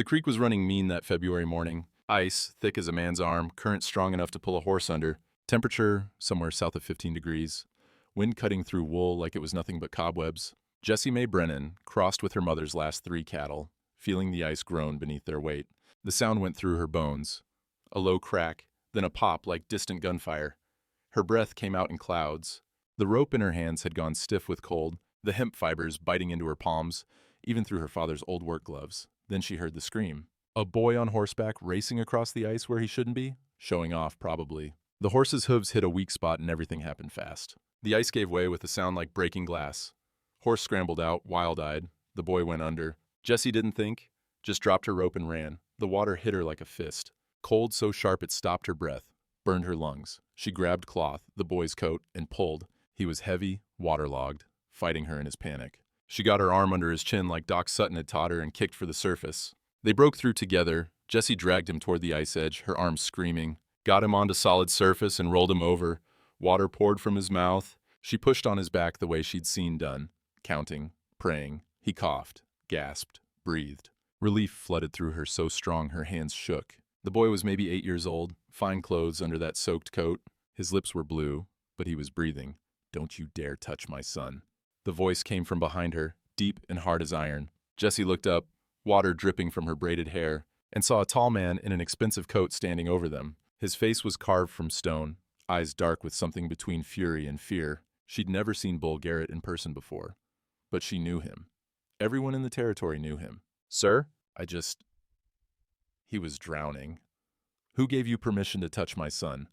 The creek was running mean that February morning. Ice, thick as a man's arm, current strong enough to pull a horse under, temperature somewhere south of 15 degrees, wind cutting through wool like it was nothing but cobwebs. Jessie Mae Brennan crossed with her mother's last 3 cattle, feeling the ice groan beneath their weight. The sound went through her bones. A low crack, then a pop like distant gunfire. Her breath came out in clouds. The rope in her hands had gone stiff with cold, the hemp fibers biting into her palms, even through her father's old work gloves. Then she heard the scream. A boy on horseback racing across the ice where he shouldn't be? Showing off, probably. The horse's hooves hit a weak spot and everything happened fast. The ice gave way with a sound like breaking glass. Horse scrambled out, wild-eyed. The boy went under. Jessie didn't think, just dropped her rope and ran. The water hit her like a fist. Cold so sharp it stopped her breath, burned her lungs. She grabbed cloth, the boy's coat, and pulled. He was heavy, waterlogged, fighting her in his panic. She got her arm under his chin like Doc Sutton had taught her and kicked for the surface. They broke through together. Jessie dragged him toward the ice edge, her arms screaming. Got him onto solid surface and rolled him over. Water poured from his mouth. She pushed on his back the way she'd seen done, counting, praying. He coughed, gasped, breathed. Relief flooded through her so strong her hands shook. The boy was maybe 8 years old, fine clothes under that soaked coat. His lips were blue, but he was breathing. "Don't you dare touch my son." The voice came from behind her, deep and hard as iron. Jessie looked up, water dripping from her braided hair, and saw a tall man in an expensive coat standing over them. His face was carved from stone, eyes dark with something between fury and fear. She'd never seen Bull Garrett in person before, but she knew him. Everyone in the territory knew him. "Sir, He was drowning. "Who gave you permission to touch my son?"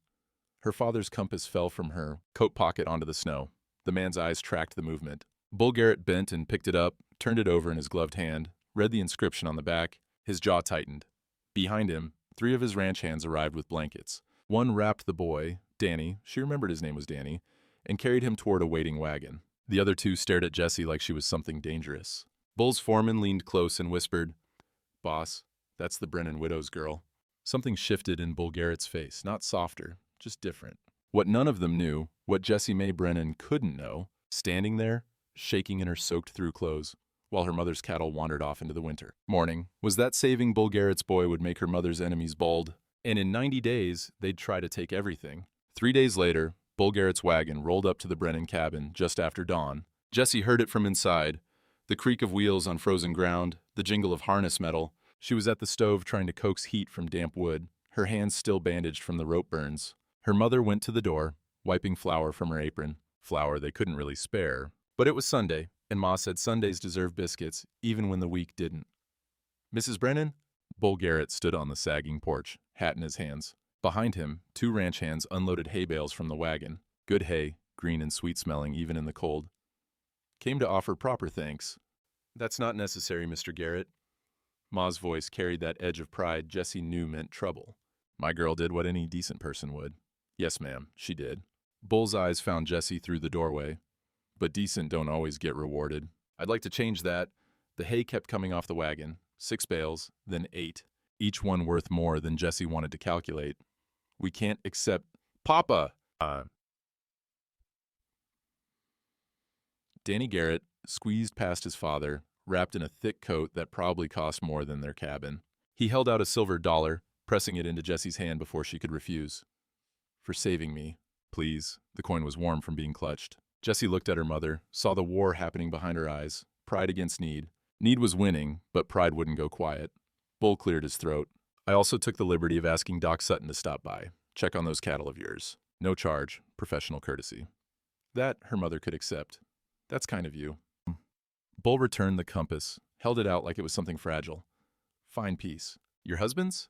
Her father's compass fell from her coat pocket onto the snow. The man's eyes tracked the movement. Bull Garrett bent and picked it up, turned it over in his gloved hand, read the inscription on the back. His jaw tightened. Behind him, 3 of his ranch hands arrived with blankets. One wrapped the boy, Danny, she remembered his name was Danny, and carried him toward a waiting wagon. The other 2 stared at Jessie like she was something dangerous. Bull's foreman leaned close and whispered, "Boss, that's the Brennan widow's girl." Something shifted in Bull Garrett's face, not softer, just different. What none of them knew, what Jessie Mae Brennan couldn't know, standing there, shaking in her soaked-through clothes, while her mother's cattle wandered off into the winter. Morning was that saving Bull Garrett's boy would make her mother's enemies bold, and in 90 days, they'd try to take everything. 3 days later, Bull Garrett's wagon rolled up to the Brennan cabin just after dawn. Jessie heard it from inside, the creak of wheels on frozen ground, the jingle of harness metal. She was at the stove trying to coax heat from damp wood, her hands still bandaged from the rope burns. Her mother went to the door, wiping flour from her apron. Flour they couldn't really spare. But it was Sunday, and Ma said Sundays deserve biscuits, even when the week didn't. "Mrs. Brennan?" Bull Garrett stood on the sagging porch, hat in his hands. Behind him, 2 ranch hands unloaded hay bales from the wagon. Good hay, green and sweet-smelling even in the cold. "Came to offer proper thanks." "That's not necessary, Mr. Garrett." Ma's voice carried that edge of pride Jessie knew meant trouble. "My girl did what any decent person would." "Yes, ma'am, she did." Bull's eyes found Jessie through the doorway. "But decent don't always get rewarded. I'd like to change that." The hay kept coming off the wagon, 6 bales, then 8, each one worth more than Jessie wanted to calculate. "We can't accept—" "Papa!" Danny Garrett squeezed past his father, wrapped in a thick coat that probably cost more than their cabin. He held out a silver dollar, pressing it into Jessie's hand before she could refuse. "For saving me, please." The coin was warm from being clutched. Jessie looked at her mother, saw the war happening behind her eyes, pride against need. Need was winning, but pride wouldn't go quiet. Bull cleared his throat. "I also took the liberty of asking Doc Sutton to stop by, check on those cattle of yours. No charge, professional courtesy." That her mother could accept. "That's kind of you." Bull returned the compass, held it out like it was something fragile. "Fine piece. Your husband's?"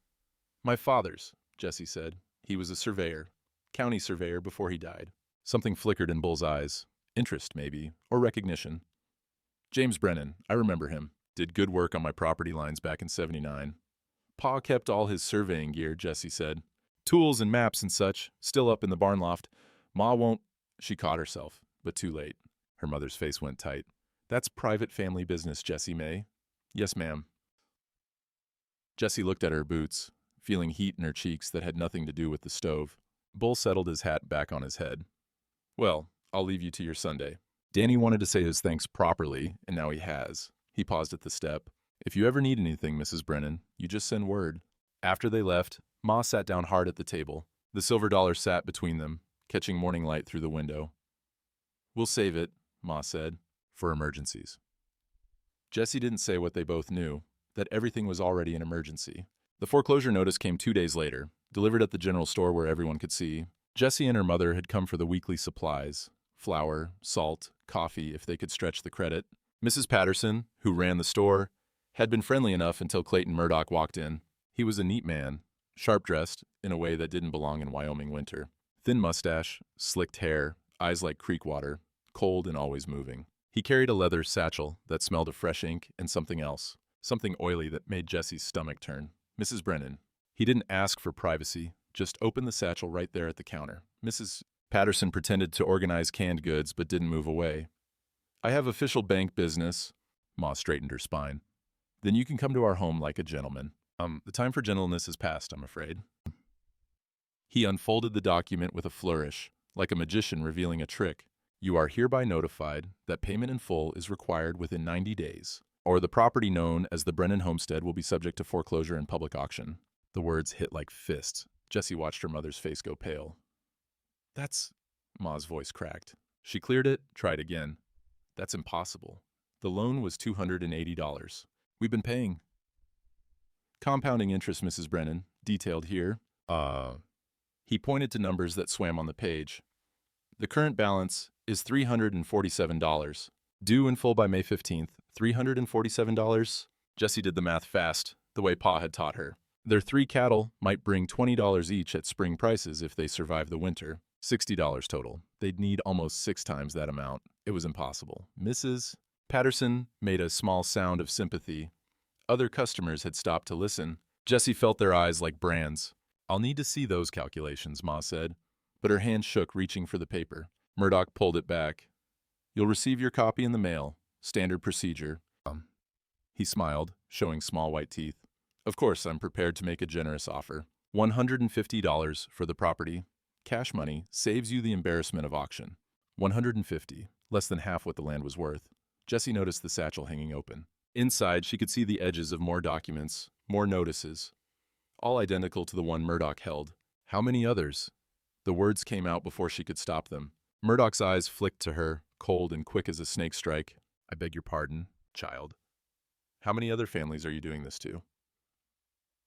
"My father's," Jessie said. "He was a surveyor, county surveyor before he died." Something flickered in Bull's eyes. Interest, maybe, or recognition. "James Brennan, I remember him. Did good work on my property lines back in '79. Pa kept all his surveying gear," Jessie said. "Tools and maps and such, still up in the barn loft. Ma won't—" She caught herself, but too late. Her mother's face went tight. "That's private family business, Jessie Mae." "Yes, ma'am." Jessie looked at her boots, feeling heat in her cheeks that had nothing to do with the stove. Bull settled his hat back on his head. "Well, I'll leave you to your Sunday." Danny wanted to say his thanks properly, and now he has. He paused at the step. If you ever need anything, Mrs. Brennan, you just send word. After they left, Ma sat down hard at the table. The silver dollar sat between them, catching morning light through the window. We'll save it, Ma said, for emergencies. Jesse didn't say what they both knew, that everything was already an emergency. The foreclosure notice came 2 days later, delivered at the general store where everyone could see. Jessie and her mother had come for the weekly supplies: flour, salt, coffee if they could stretch the credit. Mrs. Patterson, who ran the store, had been friendly enough until Clayton Murdoch walked in. He was a neat man, sharp-dressed in a way that didn't belong in Wyoming winter. Thin mustache, slicked hair, eyes like creek water, cold and always moving. He carried a leather satchel that smelled of fresh ink and something else, something oily that made Jesse's stomach turn. Mrs. Brennan. He didn't ask for privacy, just opened the satchel right there at the counter. Mrs. Patterson pretended to organize canned goods but didn't move away. I have official bank business. Ma straightened her spine. Then you can come to our home like a gentleman. The time for gentleness is past, I'm afraid. He unfolded the document with a flourish, like a magician revealing a trick. You are hereby notified that payment in full is required within 90 days, or the property known as the Brennan homestead will be subject to foreclosure and public auction. The words hit like fists. Jessie watched her mother's face go pale. That's... Ma's voice cracked. She cleared it, tried again. That's impossible. The loan was $280. We've been paying. Compounding interest, Mrs. Brennan, detailed here. He pointed to numbers that swam on the page. The current balance is $347. Due in full by May 15th, $347? Jessie did the math fast, the way Pa had taught her. Their 3 cattle might bring $20 each at spring prices if they survive the winter. $60 total. They'd need almost 6 times that amount. It was impossible. Mrs. Patterson made a small sound of sympathy. Other customers had stopped to listen. Jessie felt their eyes like brands. I'll need to see those calculations, Ma said, but her hand shook reaching for the paper. Murdoch pulled it back. You'll receive your copy in the mail. Standard procedure. He smiled, showing small white teeth. Of course, I'm prepared to make a generous offer. $150 for the property. Cash money saves you the embarrassment of auction. $150, less than half what the land was worth. Jessie noticed the satchel hanging open. Inside, she could see the edges of more documents, more notices, all identical to the one Murdoch held. How many others? The words came out before she could stop them. Murdoch's eyes flicked to her, cold and quick as a snake strike. I beg your pardon, child. How many other families are you doing this to?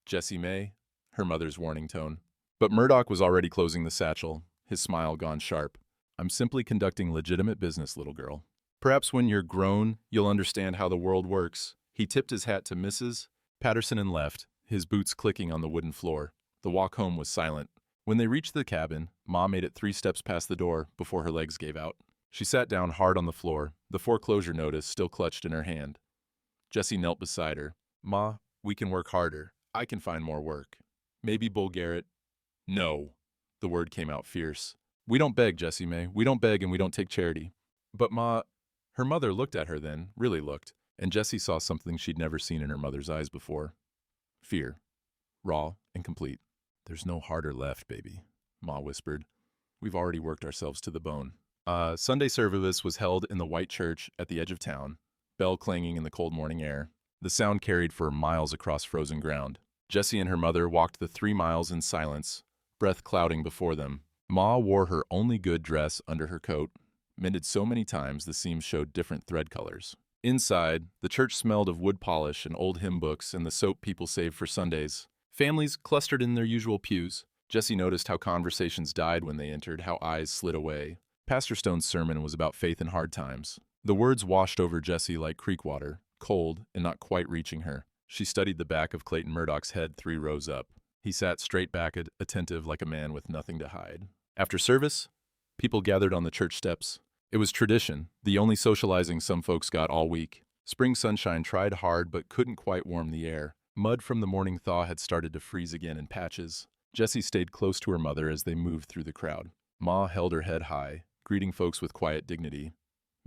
Jessie May, her mother's warning tone. But Murdoch was already closing the satchel, his smile gone sharp. I'm simply conducting legitimate business, little girl. Perhaps when you're grown, you'll understand how the world works. He tipped his hat to Mrs. Patterson and left, his boots clicking on the wooden floor. The walk home was silent. When they reached the cabin, Ma made it 3 steps past the door before her legs gave out. She sat down hard on the floor, the foreclosure notice still clutched in her hand. Jessie knelt beside her. Ma, we can work harder. I can find more work. Maybe Bull Garrett. No. The word came out fierce. We don't beg, Jessie May. We don't beg and we don't take charity. But Ma... Her mother looked at her then, really looked, and Jessie saw something she'd never seen in her mother's eyes before. Fear. Raw and complete. There's no harder left, baby, Ma whispered. We've already worked ourselves to the bone. Sunday service was held in the white church at the edge of town, bell clanging in the cold morning air. The sound carried for miles across frozen ground. Jessie and her mother walked the 3 miles in silence, breath clouding before them. Ma wore her only good dress under her coat, mended so many times the seams showed different thread colors. Inside, the church smelled of wood polish and old hymn books and the soap people saved for Sundays. Families clustered in their usual pews. Jessie noticed how conversations died when they entered, how eyes slid away. Pastor Stone's sermon was about faith in hard times. The words washed over Jessie like creek water, cold and not quite reaching her. She studied the back of Clayton Murdoch's head 3 rows up. He sat straight back, attentive like a man with nothing to hide. After service, people gathered on the church steps. It was tradition, the only socializing some folks got all week. Spring sunshine tried hard but couldn't quite warm the air. Mud from the morning thaw had started to freeze again in patches. Jessie stayed close to her mother as they moved through the crowd. Ma held her head high, greeting folks with quiet dignity.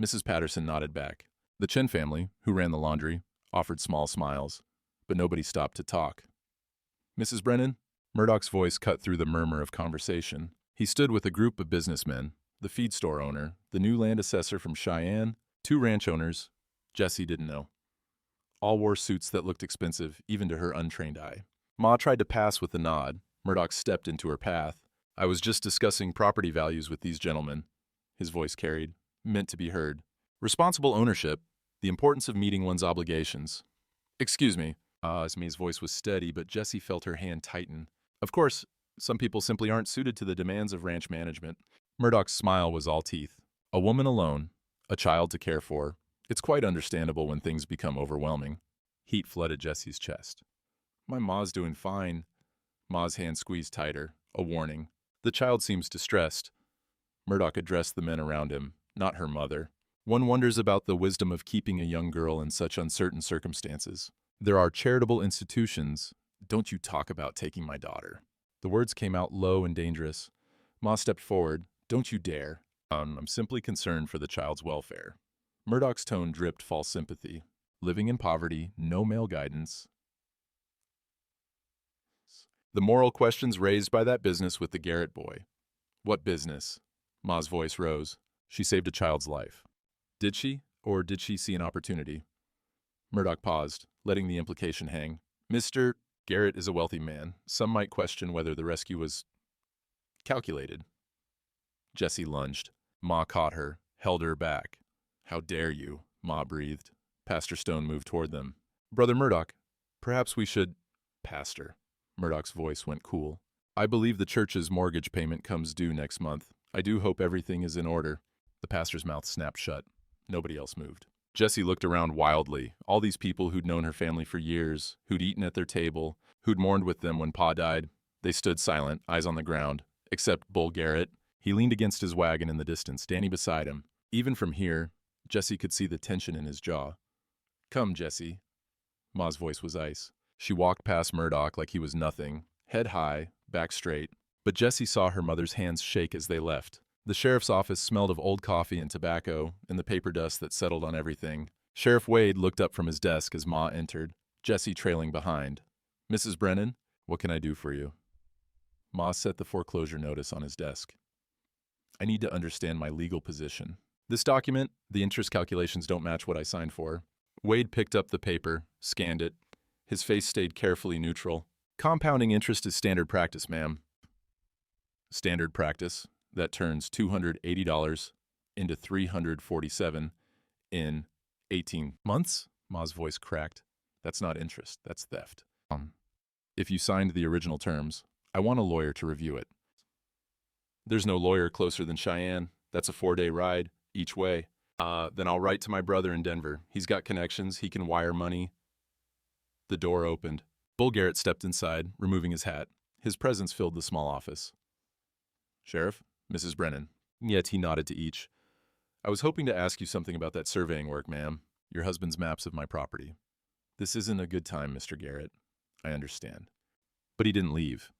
Mrs. Patterson nodded back. The Chen family, who ran the laundry, offered small smiles, but nobody stopped to talk. Mrs. Brennan? Murdoch's voice cut through the murmur of conversation. He stood with a group of businessmen, the feed store owner, the new land assessor from Cheyenne, 2 ranch owners. Jessie didn't know. All wore suits that looked expensive, even to her untrained eye. Ma tried to pass with a nod. Murdoch stepped into her path. I was just discussing property values with these gentlemen. His voice carried, meant to be heard. Responsible ownership, the importance of meeting one's obligations. Excuse me. Esme's voice was steady, but Jessie felt her hand tighten. Of course, some people simply aren't suited to the demands of ranch management. Murdoch's smile was all teeth. A woman alone, a child to care for. It's quite understandable when things become overwhelming. Heat flooded Jessie's chest. My ma's doing fine. Ma's hand squeezed tighter, a warning. The child seems distressed. Murdoch addressed the men around him, not her mother. One wonders about the wisdom of keeping a young girl in such uncertain circumstances. There are charitable institutions. Don't you talk about taking my daughter. The words came out low and dangerous. Ma stepped forward. Don't you dare. I'm simply concerned for the child's welfare. Murdoch's tone dripped false sympathy. Living in poverty, no male guidance. The moral questions raised by that business with the Garrett boy. What business? Ma's voice rose. She saved a child's life. Did she, or did she see an opportunity? Murdoch paused, letting the implication hang. Mr. Garrett is a wealthy man. Some might question whether the rescue was calculated. Jessie lunged. Ma caught her, held her back. How dare you, Ma breathed. Pastor Stone moved toward them. Brother Murdoch, perhaps we should... Pastor. Murdoch's voice went cool. I believe the church's mortgage payment comes due next month. I do hope everything is in order. The pastor's mouth snapped shut. Nobody else moved. Jessie looked around wildly. All these people who'd known her family for years, who'd eaten at their table, who'd mourned with them when Pa died. They stood silent, eyes on the ground. Except Bull Garrett. He leaned against his wagon in the distance, Danny beside him. Even from here, Jessie could see the tension in his jaw. Come, Jessie. Ma's voice was ice. She walked past Murdoch like he was nothing, head high, back straight. But Jessie saw her mother's hands shake as they left. The sheriff's office smelled of old coffee and tobacco and the paper dust that settled on everything. Sheriff Wade looked up from his desk as Ma entered, Jessie trailing behind. Mrs. Brennan, what can I do for you? Ma set the foreclosure notice on his desk. I need to understand my legal position. This document, the interest calculations don't match what I signed for. Wade picked up the paper, scanned it. His face stayed carefully neutral. Compounding interest is standard practice, ma'am. Standard practice. That turns $280 into $347 in 18 months? Ma's voice cracked. That's not interest, that's theft. If you signed the original terms, I want a lawyer to review it. There's no lawyer closer than Cheyenne. That's a 4-day ride, each way. Then I'll write to my brother in Denver. He's got connections, he can wire money. The door opened. Bull Garrett stepped inside, removing his hat. His presence filled the small office. Sheriff? Mrs. Brennan. Yet he nodded to each. I was hoping to ask you something about that surveying work, ma'am. Your husband's maps of my property. This isn't a good time, Mr. Garrett. I understand. But he didn't leave.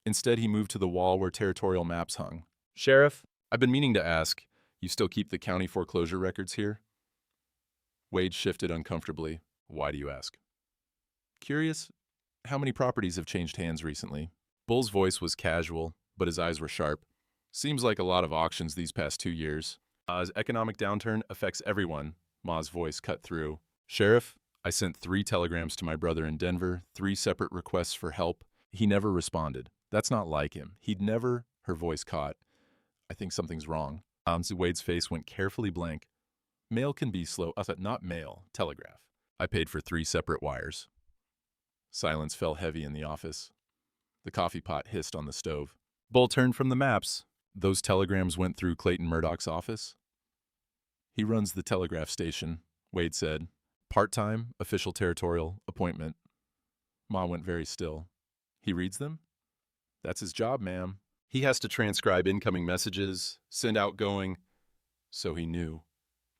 Instead, he moved to the wall where territorial maps hung. Sheriff, I've been meaning to ask, you still keep the county foreclosure records here? Wade shifted uncomfortably. Why do you ask? Curious, how many properties have changed hands recently? Bull's voice was casual, but his eyes were sharp. Seems like a lot of auctions these past 2 years. As economic downturn affects everyone, Ma's voice cut through. Sheriff, I sent 3 telegrams to my brother in Denver, 3 separate requests for help. He never responded. That's not like him. He'd never... Her voice caught. I think something's wrong. Wade's face went carefully blank. Mail can be slow. Not mail, telegraph. I paid for 3 separate wires. Silence fell heavy in the office. The coffee pot hissed on the stove. Bull turned from the maps. Those telegrams went through Clayton Murdoch's office? He runs the telegraph station, Wade said. Part-time, official territorial, appointment. Ma went very still. He reads them? That's his job, ma'am. He has to transcribe incoming messages, send outgoing. So he knew.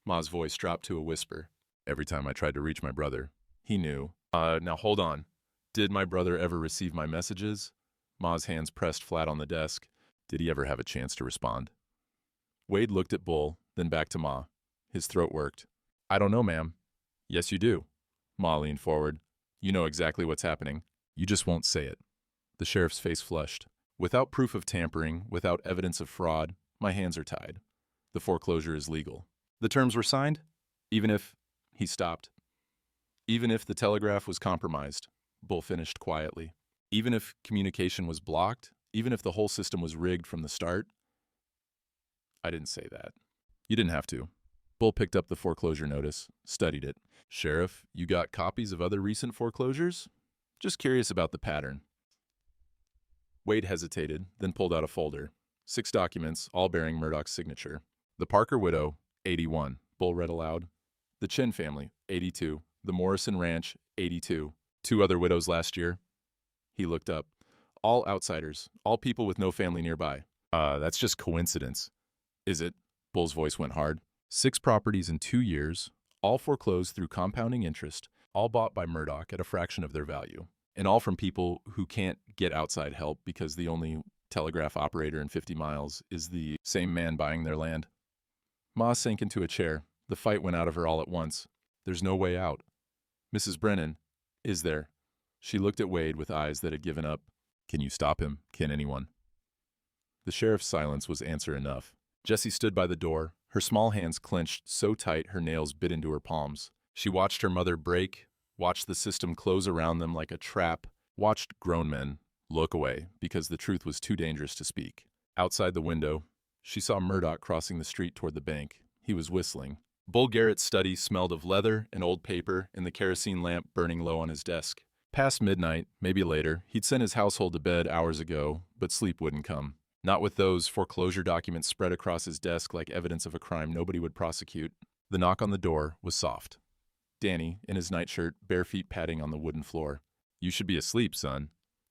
Ma's voice dropped to a whisper. Every time I tried to reach my brother, he knew. Now hold on. Did my brother ever receive my messages? Ma's hands pressed flat on the desk. Did he ever have a chance to respond? Wade looked at Bull, then back to Ma. His throat worked. I don't know, ma'am. Yes, you do. Ma leaned forward. You know exactly what's happening. You just won't say it. The sheriff's face flushed. Without proof of tampering, without evidence of fraud, my hands are tied. The foreclosure is legal. The terms were signed? Even if... He stopped. Even if the telegraph was compromised, Bull finished quietly. Even if communication was blocked, even if the whole system was rigged from the start. I didn't say that. You didn't have to. Bull picked up the foreclosure notice, studied it. Sheriff, you got copies of other recent foreclosures? Just curious about the pattern. Wade hesitated, then pulled out a folder. 6 documents, all bearing Murdoch's signature. The Parker widow, 81. Bull read aloud. The Chin family, 82. The Morrison Ranch, 82. 2 other widows last year. He looked up. All outsiders, all people with no family nearby. That's just coincidence. Is it? Bull's voice went hard. 6 properties in 2 years, all foreclosed through compounding interest, all bought by Murdoch at a fraction of their value, and all from people who can't get outside help because the only telegraph operator in 50 miles is the same man buying their land. Ma sank into a chair. The fight went out of her all at once. There's no way out. Mrs. Brennan, is there? She looked at Wade with eyes that had given up. Can you stop him? Can anyone? The sheriff's silence was answer enough. Jessie stood by the door, her small hands clenched so tight her nails bit into her palms. She watched her mother break, watched the system close around them like a trap, watched grown men look away because the truth was too dangerous to speak. Outside the window, she saw Murdoch crossing the street toward the bank. He was whistling. Bull Garrett's study smelled of leather and old paper and the kerosene lamp burning low on his desk. Past midnight, maybe later, he'd sent his household to bed hours ago, but sleep wouldn't come. Not with those foreclosure documents spread across his desk like evidence of a crime nobody would prosecute. The knock on the door was soft. Danny, in his nightshirt, bare feet padding on the wooden floor. You should be asleep, son.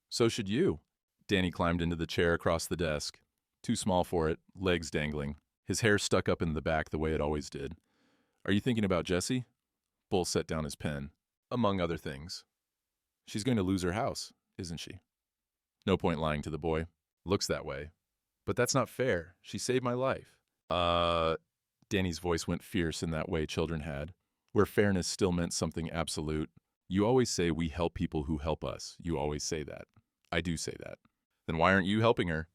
So should you. Danny climbed into the chair across the desk. Too small for it, legs dangling. His hair stuck up in the back the way it always did. Are you thinking about Jessie? Bull set down his pen. Among other things. She's going to lose her house, isn't she? No point lying to the boy. Looks that way. But that's not fair. She saved my life. Danny's voice went fierce in that way children had, where fairness still meant something absolute. You always say we help people who help us. You always say that. I do say that. Then why aren't you helping her?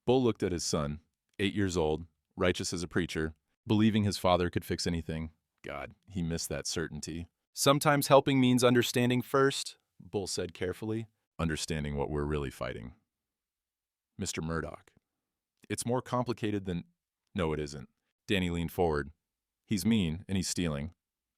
Bull looked at his son, 8 years old, righteous as a preacher, believing his father could fix anything. God, he missed that certainty. Sometimes helping means understanding first, Bull said carefully. Understanding what we're really fighting. Mr. Murdoch. It's more complicated than... No, it isn't. Danny leaned forward. He's mean, and he's stealing.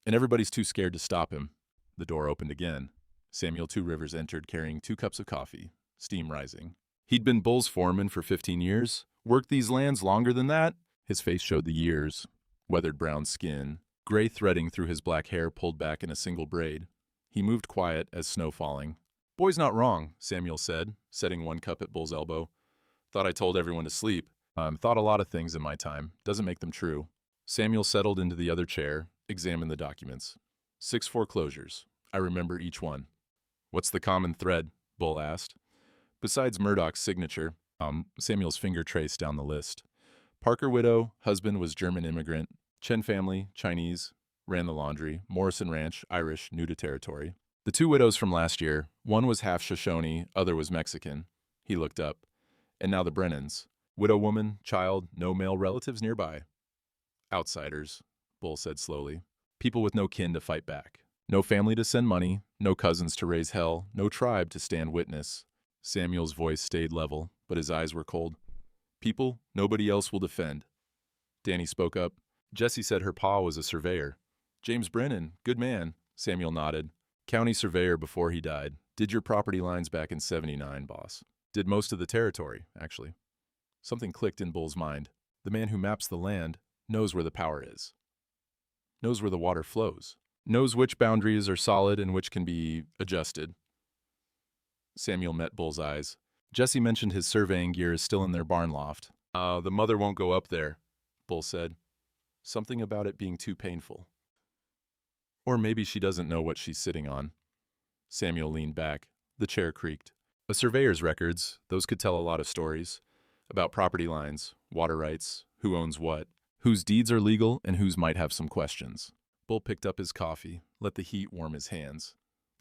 And everybody's too scared to stop him. The door opened again. Samuel Two Rivers entered carrying 2 cups of coffee, steam rising. He'd been Bull's foreman for 15 years, worked these lands longer than that. His face showed the years, weathered brown skin, gray threading through his black hair pulled back in a single braid. He moved quiet as snow falling. Boy's not wrong, Samuel said, setting 1 cup at Bull's elbow. Thought I told everyone to sleep. Thought a lot of things in my time. Doesn't make them true. Samuel settled into the other chair, examined the documents. 6 foreclosures. I remember each one. What's the common thread? Bull asked. Besides Murdoch's signature, Samuel's finger traced down the list. Parker widow, husband was German immigrant. Chen family, Chinese, ran the laundry. Morrison Ranch, Irish, new to territory. The 2 widows from last year, one was half Shoshone, other was Mexican. He looked up. And now the Brennans. Widow woman, child, no male relatives nearby. Outsiders, Bull said slowly. People with no kin to fight back. No family to send money, no cousins to raise hell, no tribe to stand witness. Samuel's voice stayed level, but his eyes were cold. People nobody else will defend. Danny spoke up. Jessie said her pa was a surveyor. James Brennan, good man, Samuel nodded. County surveyor before he died. Did your property lines back in '79, boss. Did most of the territory, actually. Something clicked in Bull's mind. The man who maps the land knows where the power is. Knows where the water flows. Knows which boundaries are solid and which can be adjusted. Samuel met Bull's eyes. Jessie mentioned his surveying gear is still in their barn loft. The mother won't go up there, Bull said. Something about it being too painful. Or maybe she doesn't know what she's sitting on. Samuel leaned back. The chair creaked. A surveyor's records, those could tell a lot of stories. About property lines, water rights, who owns what, whose deeds are legal and whose might have some questions. Bull picked up his coffee, let the heat warm his hands.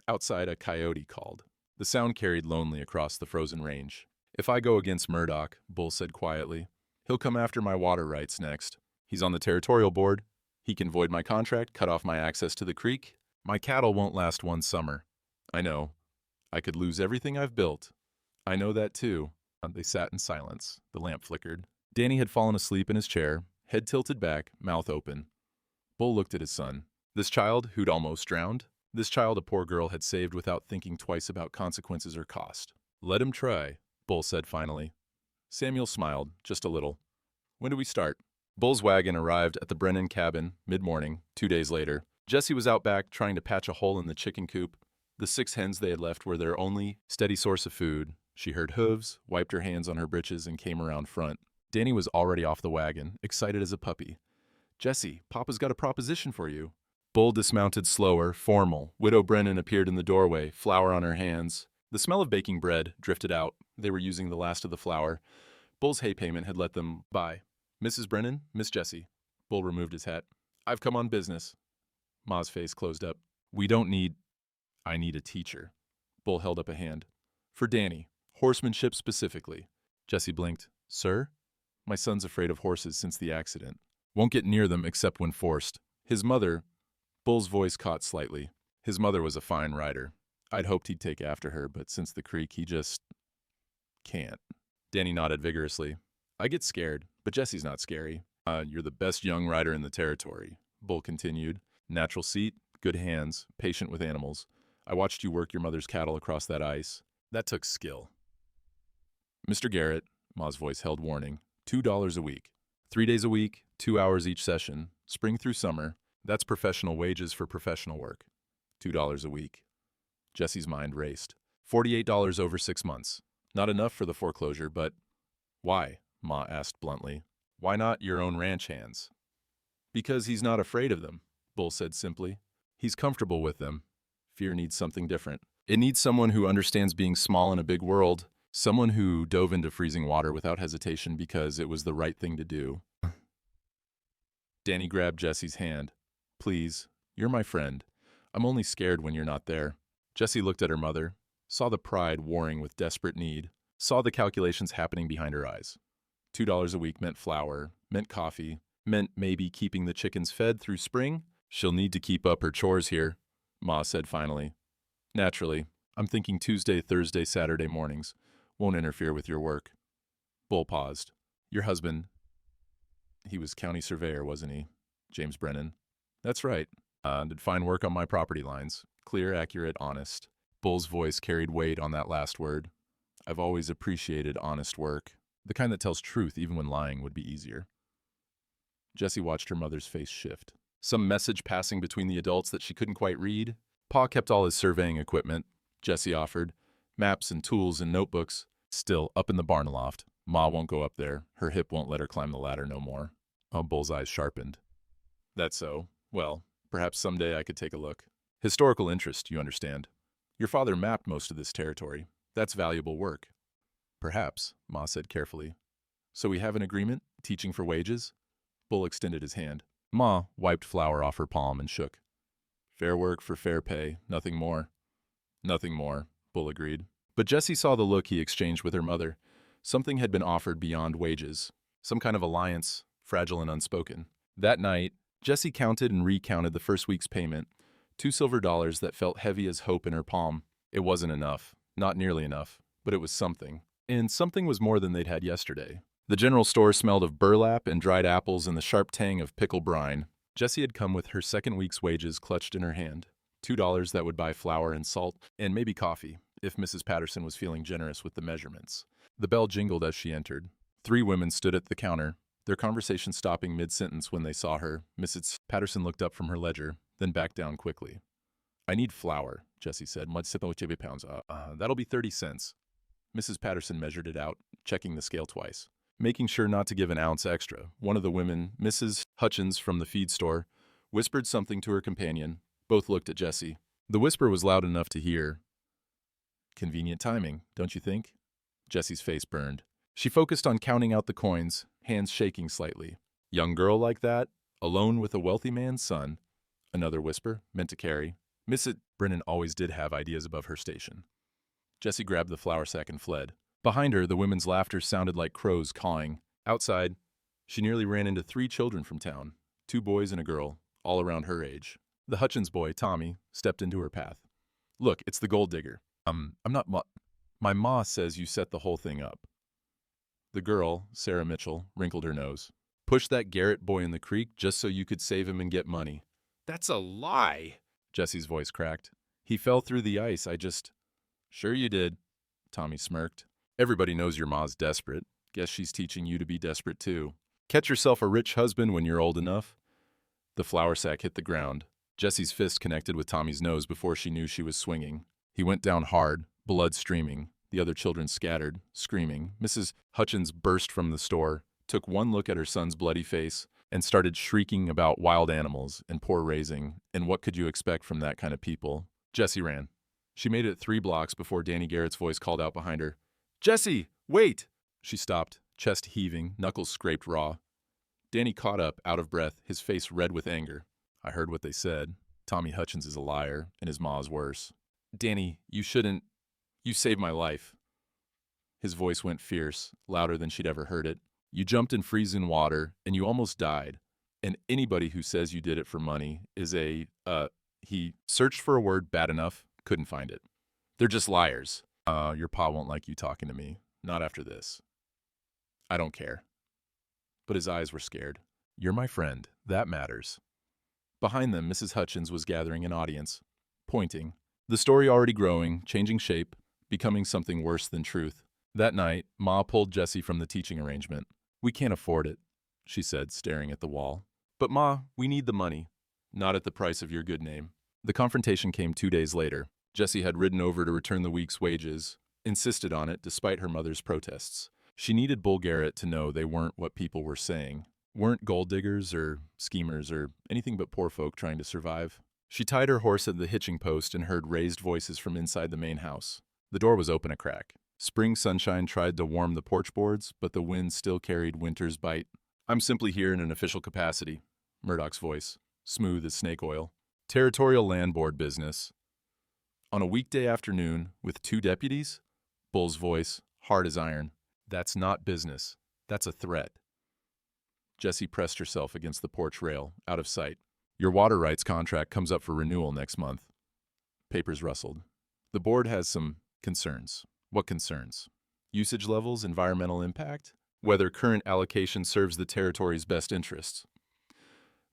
Outside, a coyote called. The sound carried lonely across the frozen range. If I go against Murdoch, Bull said quietly, he'll come after my water rights next. He's on the territorial board. He can void my contract, cut off my access to the creek. My cattle won't last one summer. I know. I could lose everything I've built. I know that too. They sat in silence. The lamp flickered. Danny had fallen asleep in his chair, head tilted back, mouth open. Bull looked at his son. This child who'd almost drowned? This child a poor girl had saved without thinking twice about consequences or cost. Let him try, Bull said finally. Samuel smiled, just a little. When do we start? Bull's wagon arrived at the Brennan cabin, mid-morning, 2 days later. Jessie was out back trying to patch a hole in the chicken coop. The 6 hens they had left were their only steady source of food. She heard hooves, wiped her hands on her breeches, and came around front. Danny was already off the wagon, excited as a puppy. Jessie, Papa's got a proposition for you. Bull dismounted slower, formal. Widow Brennan appeared in the doorway, flour on her hands. The smell of baking bread drifted out. They were using the last of the flour. Bull's hay payment had let them by. Mrs. Brennan, Miss Jessie. Bull removed his hat. I've come on business. Ma's face closed up. I need a teacher. Bull held up a hand. For Danny. Horsemanship specifically. Jessie blinked. Sir? My son's afraid of horses since the accident. Won't get near them except when forced. His mother... Bull's voice caught slightly. His mother was a fine rider. I'd hoped he'd take after her, but since the creek, he just... can't. Danny nodded vigorously. I get scared, but Jessie's not scary. You're the best young rider in the territory, Bull continued. Natural seat, good hands, patient with animals. I watched you work your mother's cattle across that ice. That took skill. Mr. Garrett, Ma's voice held warning, $2 a week. 3 days a week, 2 hours each session, spring through summer. That's professional wages for professional work. $2 a week. Jessie's mind raced. $48 over 6 months. Not enough for the foreclosure, but... Why? Ma asked bluntly. Why not your own ranch hands? Because he's not afraid of them, Bull said simply. He's comfortable with them. Fear needs something different. It needs someone who understands being small in a big world, someone who dove into freezing water without hesitation because it was the right thing to do. Danny grabbed Jessie's hand. Please, you're my friend. I'm only scared when you're not there. Jessie looked at her mother, saw the pride warring with desperate need, saw the calculations happening behind her eyes. $2 a week meant flour, meant coffee, meant maybe keeping the chickens fed through spring. She'll need to keep up her chores here, Ma said finally. Naturally, I'm thinking Tuesday, Thursday, Saturday mornings. Won't interfere with your work. Bull paused. Your husband, he was county surveyor, wasn't he? James Brennan. That's right. Did fine work on my property lines. Clear, accurate, honest. Bull's voice carried weight on that last word. I've always appreciated honest work. The kind that tells truth even when lying would be easier. Jessie watched her mother's face shift. Some message passing between the adults that she couldn't quite read. Pa kept all his surveying equipment, Jessie offered. Maps and tools and notebooks. Still, up in the barn loft. Ma won't go up there. Her hip won't let her climb the ladder no more. Bull's eyes sharpened. That's so. Well, perhaps someday I could take a look. Historical interest, you understand. Your father mapped most of this territory. That's valuable work. Perhaps, Ma said carefully. So we have an agreement? Teaching for wages? Bull extended his hand. Ma wiped flour off her palm and shook. Fair work for fair pay, nothing more. Nothing more, Bull agreed. But Jessie saw the look he exchanged with her mother. Something had been offered beyond wages. Some kind of alliance, fragile and unspoken. That night, Jessie counted and recounted the first week's payment. $2 silver that felt heavy as hope in her palm. It wasn't enough. Not nearly enough. But it was something. And something was more than they'd had yesterday. The general store smelled of burlap and dried apples and the sharp tang of pickle brine. Jessie had come with her second week's wages clutched in her hand. $2 that would buy flour and salt, and maybe coffee, if Mrs. Patterson was feeling generous with the measurements. The bell jingled as she entered. 3 women stood at the counter, their conversation stopping mid-sentence when they saw her. Mrs. Patterson looked up from her ledger, then backed down quickly. I need flour, Jessie said. Pounds. That'll be 30 cents. Mrs. Patterson measured it out, checking the scale twice. Making sure not to give an ounce extra, one of the women, Mrs. Hutchins from the feed store, whispered something to her companion. Both looked at Jessie. The whisper was loud enough to hear. Convenient timing, don't you think? Jessie's face burned. She focused on counting out the coins, hands shaking slightly. Young girl like that, alone with a wealthy man's son. Another whisper, meant to carry. Mrs. Brennan always did have ideas above her station. Jessie grabbed the flour sack and fled. Behind her, the women's laughter sounded like crows cawing. Outside, she nearly ran into 3 children from town, 2 boys and a girl, all around her age. The Hutchins boy, Tommy, stepped into her path. Look, it's the gold digger. I'm not my ma says you set the whole thing up. The girl, Sarah Mitchell, wrinkled her nose. Push that Garrett boy in the creek just so you could save him and get money. That's a lie, Jesse's voice cracked. He fell through the ice, Sure you did, Tommy smirked. Everybody knows your ma's desperate. Guess she's teaching you to be desperate too. Catch yourself a rich husband when you're old enough. The flour sack hit the ground. Jesse's fist connected with Tommy's nose before she knew she was swinging. He went down hard, blood streaming. The other children scattered, screaming. Mrs. Hutchins burst from the store, took one look at her son's bloody face, and started shrieking about wild animals and poor raising, and what could you expect from that kind of people? Jessie ran. She made it 3 blocks before Danny Garrett's voice called out behind her. Jessie, wait! She stopped, chest heaving, knuckles scraped raw. Danny caught up, out of breath, his face red with anger. I heard what they said. Tommy Hutchins is a liar, and his ma's worse. Danny, you shouldn't. You saved my life. His voice went fierce, louder than she'd ever heard it. You jumped in freezing water, and you almost died. And anybody who says you did it for money is he searched for a word bad enough, couldn't find it. They're just liars. Your pa won't like you talking to me. Not after this. I don't care. But his eyes were scared. You're my friend. That matters. Behind them, Mrs. Hutchins was gathering an audience, pointing. The story already growing, changing shape, becoming something worse than truth. That night, Ma pulled Jessie from the teaching arrangement. We can't afford it, she said, staring at the wall. But Ma, we need the money. Not at the price of your good name. The confrontation came 2 days later. Jessie had ridden over to return the week's wages, insisted on it despite her mother's protests. She needed Bull Garrett to know they weren't what people were saying. Weren't gold diggers or schemers or anything but poor folk trying to survive. She tied her horse at the hitching post and heard raised voices from inside the main house. The door was open a crack. Spring sunshine tried to warm the porch boards, but the wind still carried winter's bite. I'm simply here in an official capacity, Murdoch's voice, smooth as snake oil. Territorial land board business. On a weekday afternoon, with 2 deputies? Bull's voice, hard as iron. That's not business. That's a threat. Jessie pressed herself against the porch rail, out of sight. Your water rights contract comes up for renewal next month. Papers rustled. The board has some concerns. What concerns? Usage levels, environmental impact? Whether current allocation serves the territory's best interests?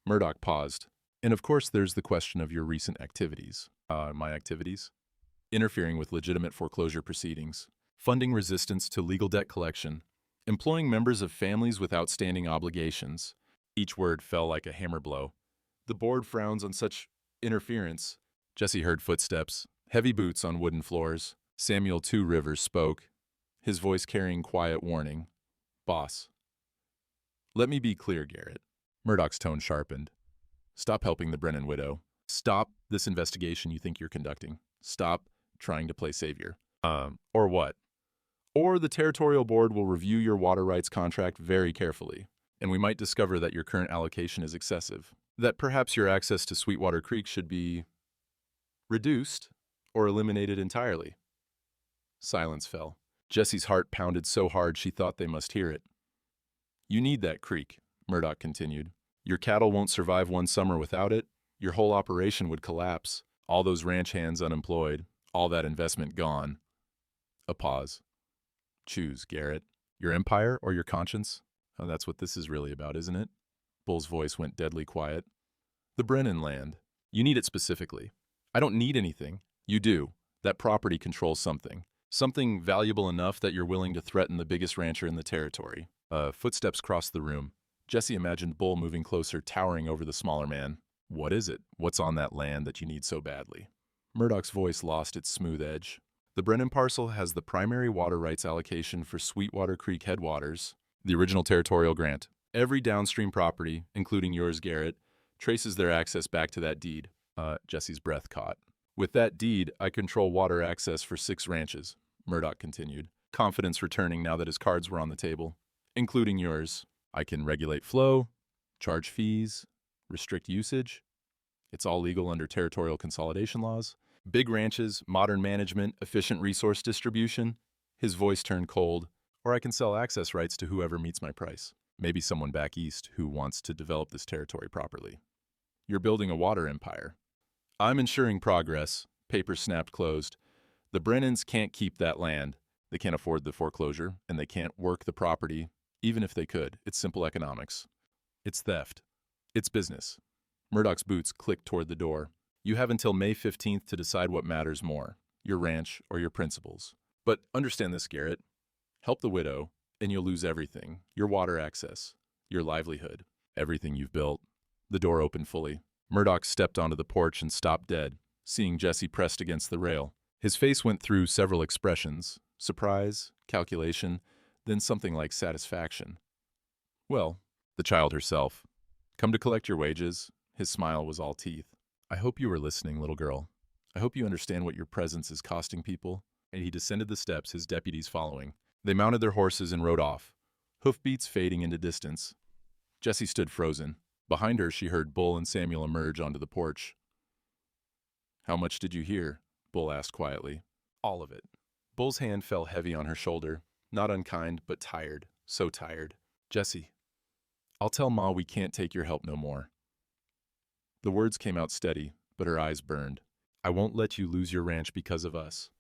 Murdoch paused. And of course there's the question of your recent activities. My activities? Interfering with legitimate foreclosure proceedings. Funding resistance to legal debt collection. Employing members of families with outstanding obligations. Each word fell like a hammer blow. The board frowns on such interference. Jessie heard footsteps, heavy boots on wooden floors. Samuel Two Rivers spoke, his voice carrying quiet warning. Boss. Let me be clear, Garrett. Murdoch's tone sharpened. Stop helping the Brennan widow. Stop this investigation you think you're conducting. Stop trying to play savior. Or what? Or the territorial board will review your water rights contract very carefully, and we might discover that your current allocation is excessive. That perhaps your access to Sweetwater Creek should be reduced or eliminated entirely. Silence fell. Jessie's heart pounded so hard she thought they must hear it. You need that creek, Murdoch continued. Your cattle won't survive one summer without it. Your whole operation would collapse. All those ranch hands unemployed. All that investment gone. A pause. Choose, Garrett. Your empire or your conscience? Oh, that's what this is really about, isn't it? Bull's voice went deadly quiet. The Brennan land. You need it specifically. I don't need anything. You do. That property controls something. Something valuable enough that you're willing to threaten the biggest rancher in the territory. Footsteps crossed the room. Jessie imagined Bull moving closer, towering over the smaller man. What is it? What's on that land that you need so badly? Murdoch's voice lost its smooth edge. The Brennan parcel has the primary water rights allocation for Sweetwater Creek headwaters, the original territorial grant. Every downstream property, including yours, Garrett, traces their access back to that deed. Jessie's breath caught. With that deed, I control water access for 6 ranches, Murdoch continued, confidence returning now that his cards were on the table, including yours. I can regulate flow, charge fees, restrict usage. It's all legal under territorial consolidation laws. Big ranches, modern management, efficient resource distribution. His voice turned cold. Or I can sell access rights to whoever meets my price. Maybe someone back east who wants to develop this territory properly. You're building a water empire. I'm ensuring progress. Papers snapped closed. The Brennans can't keep that land. They can't afford the foreclosure, and they can't work the property, even if they could. It's simple economics. It's theft. It's business. Murdoch's boots clicked toward the door. You have until May 15th to decide what matters more, your ranch or your principles. But understand this, Garrett. Help the widow, and you'll lose everything. Your water access, your livelihood, everything you've built. The door opened fully. Murdoch stepped onto the porch and stopped dead, seeing Jesse pressed against the rail. His face went through several expressions: surprise, calculation, then something like satisfaction. Well, the child herself. Come to collect your wages. His smile was all teeth. I hope you were listening, little girl. I hope you understand what your presence is costing people. And he descended the steps, his deputies following. They mounted their horses and rode off, hoofbeats fading into distance. Jessie stood frozen. Behind her, she heard Bull and Samuel emerge onto the porch. How much did you hear? Bull asked quietly. All of it. Bull's hand fell heavy on her shoulder, not unkind, but tired, so tired. Jessie, I'll tell Ma we can't take your help no more. The words came out steady, but her eyes burned. I won't let you lose your ranch because of us.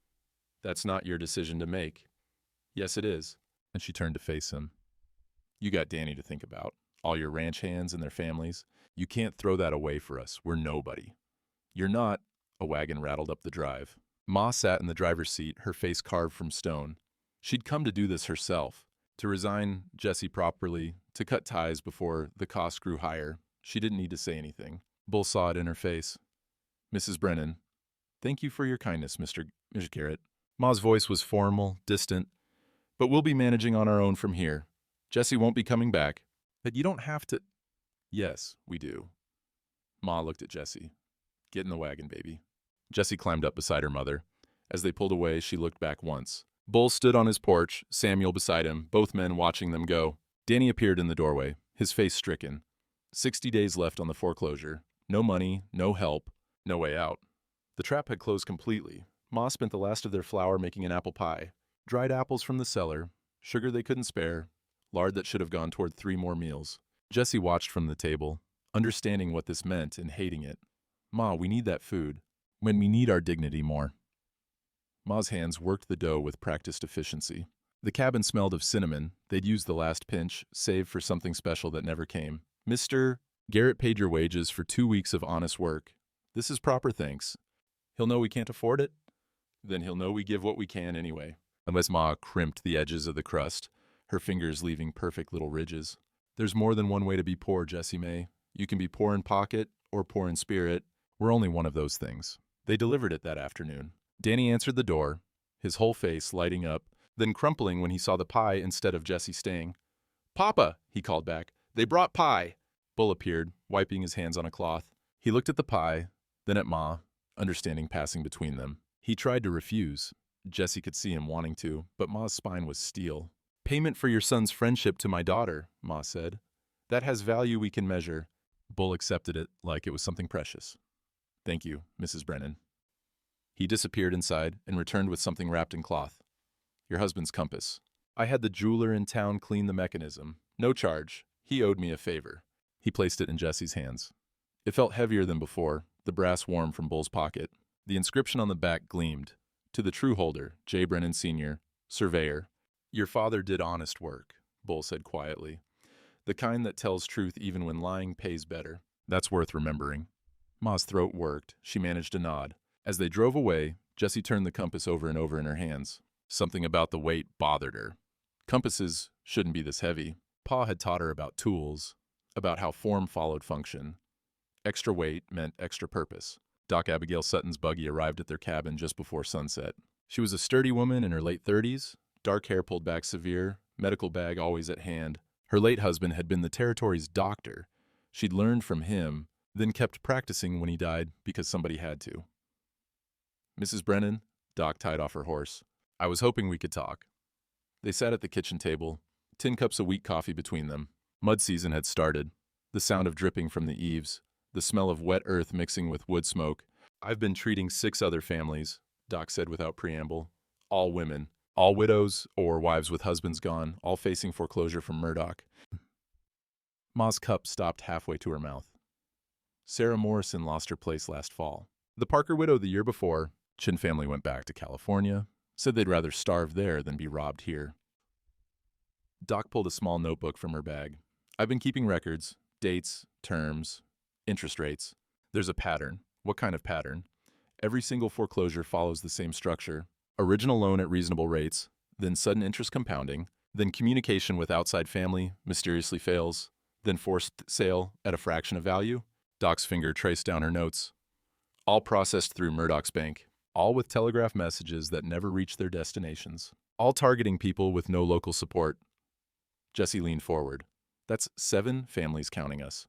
That's not your decision to make. Yes, it is. And she turned to face him. You got Danny to think about. All your ranch hands and their families. You can't throw that away for us. We're nobody. You're not. A wagon rattled up the drive. Ma sat in the driver's seat, her face carved from stone. She'd come to do this herself, to resign Jessie properly, to cut ties before the cost grew higher. She didn't need to say anything. Bull saw it in her face. Mrs. Brennan, thank you for your kindness, Mr. Garrett. Ma's voice was formal, distant. But we'll be managing on our own from here. Jessie won't be coming back. But you don't have to. Yes, we do. Ma looked at Jessie. Get in the wagon, baby. Jessie climbed up beside her mother. As they pulled away, she looked back once. Bull stood on his porch, Samuel beside him, both men watching them go. Danny appeared in the doorway, his face stricken. 60 days left on the foreclosure. No money, no help, no way out. The trap had closed completely. Ma spent the last of their flour making an apple pie. Dried apples from the cellar, sugar they couldn't spare, lard that should have gone toward 3 more meals. Jessie watched from the table, understanding what this meant and hating it. Ma, we need that food. When we need our dignity more. Ma's hands worked the dough with practiced efficiency. The cabin smelled of cinnamon. They'd used the last pinch, saved for something special that never came. Mr. Garrett paid your wages for 2 weeks of honest work. This is proper thanks. He'll know we can't afford it? Then he'll know we give what we can anyway. Unless Ma crimped the edges of the crust, her fingers leaving perfect little ridges. There's more than one way to be poor, Jessie May. You can be poor in pocket or poor in spirit. We're only one of those things. They delivered it that afternoon. Danny answered the door, his whole face lighting up, then crumpling when he saw the pie instead of Jessie staying. Papa, he called back. They brought pie. Bull appeared, wiping his hands on a cloth. He looked at the pie, then at Ma, understanding passing between them. He tried to refuse. Jessie could see him wanting to, but Ma's spine was steel. Payment for your son's friendship to my daughter, Ma said. That has value we can measure. Bull accepted it like it was something precious. Thank you, Mrs. Brennan. He disappeared inside and returned with something wrapped in cloth. Your husband's compass. I had the jeweler in town clean the mechanism. No charge. He owed me a favor. He placed it in Jessie's hands. It felt heavier than before, the brass warm from Bull's pocket. The inscription on the back gleamed. To the true holder, J. Brennan Sr., surveyor. Your father did honest work, Bull said quietly. The kind that tells truth even when lying pays better. That's worth remembering. Ma's throat worked. She managed a nod. As they drove away, Jessie turned the compass over and over in her hands. Something about the weight bothered her. Compasses shouldn't be this heavy. Pa had taught her about tools, about how form followed function. Extra weight meant extra purpose. Doc Abigail Sutton's buggy arrived at their cabin just before sunset. She was a sturdy woman in her late 30s, dark hair pulled back severe, medical bag always at hand. Her late husband had been the territory's doctor. She'd learned from him, then kept practicing when he died because somebody had to. Mrs. Brennan, Doc tied off her horse. I was hoping we could talk. They sat at the kitchen table, 10 cups of weak coffee between them. Mud season had started. The sound of dripping from the eaves, the smell of wet earth mixing with wood smoke. I've been treating 6 other families, Doc said without preamble. All women, all widows or wives with husbands gone, all facing foreclosure from Murdoch. Ma's cup stopped halfway to her mouth. Sarah Morrison lost her place last fall. The Parker widow the year before. Chin family went back to California, said they'd rather starve there than be robbed here. Doc pulled a small notebook from her bag. I've been keeping records, dates, terms, interest rates. There's a pattern. What kind of pattern? Every single foreclosure follows the same structure. Original loan at reasonable rates, then sudden interest compounding, then communication with outside family mysteriously fails, then forced sale at a fraction of value. Doc's finger traced down her notes. All processed through Murdoch's bank. All with telegraph messages that never reached their destinations. All targeting people with no local support. Jesse leaned forward. That's 7 families counting us.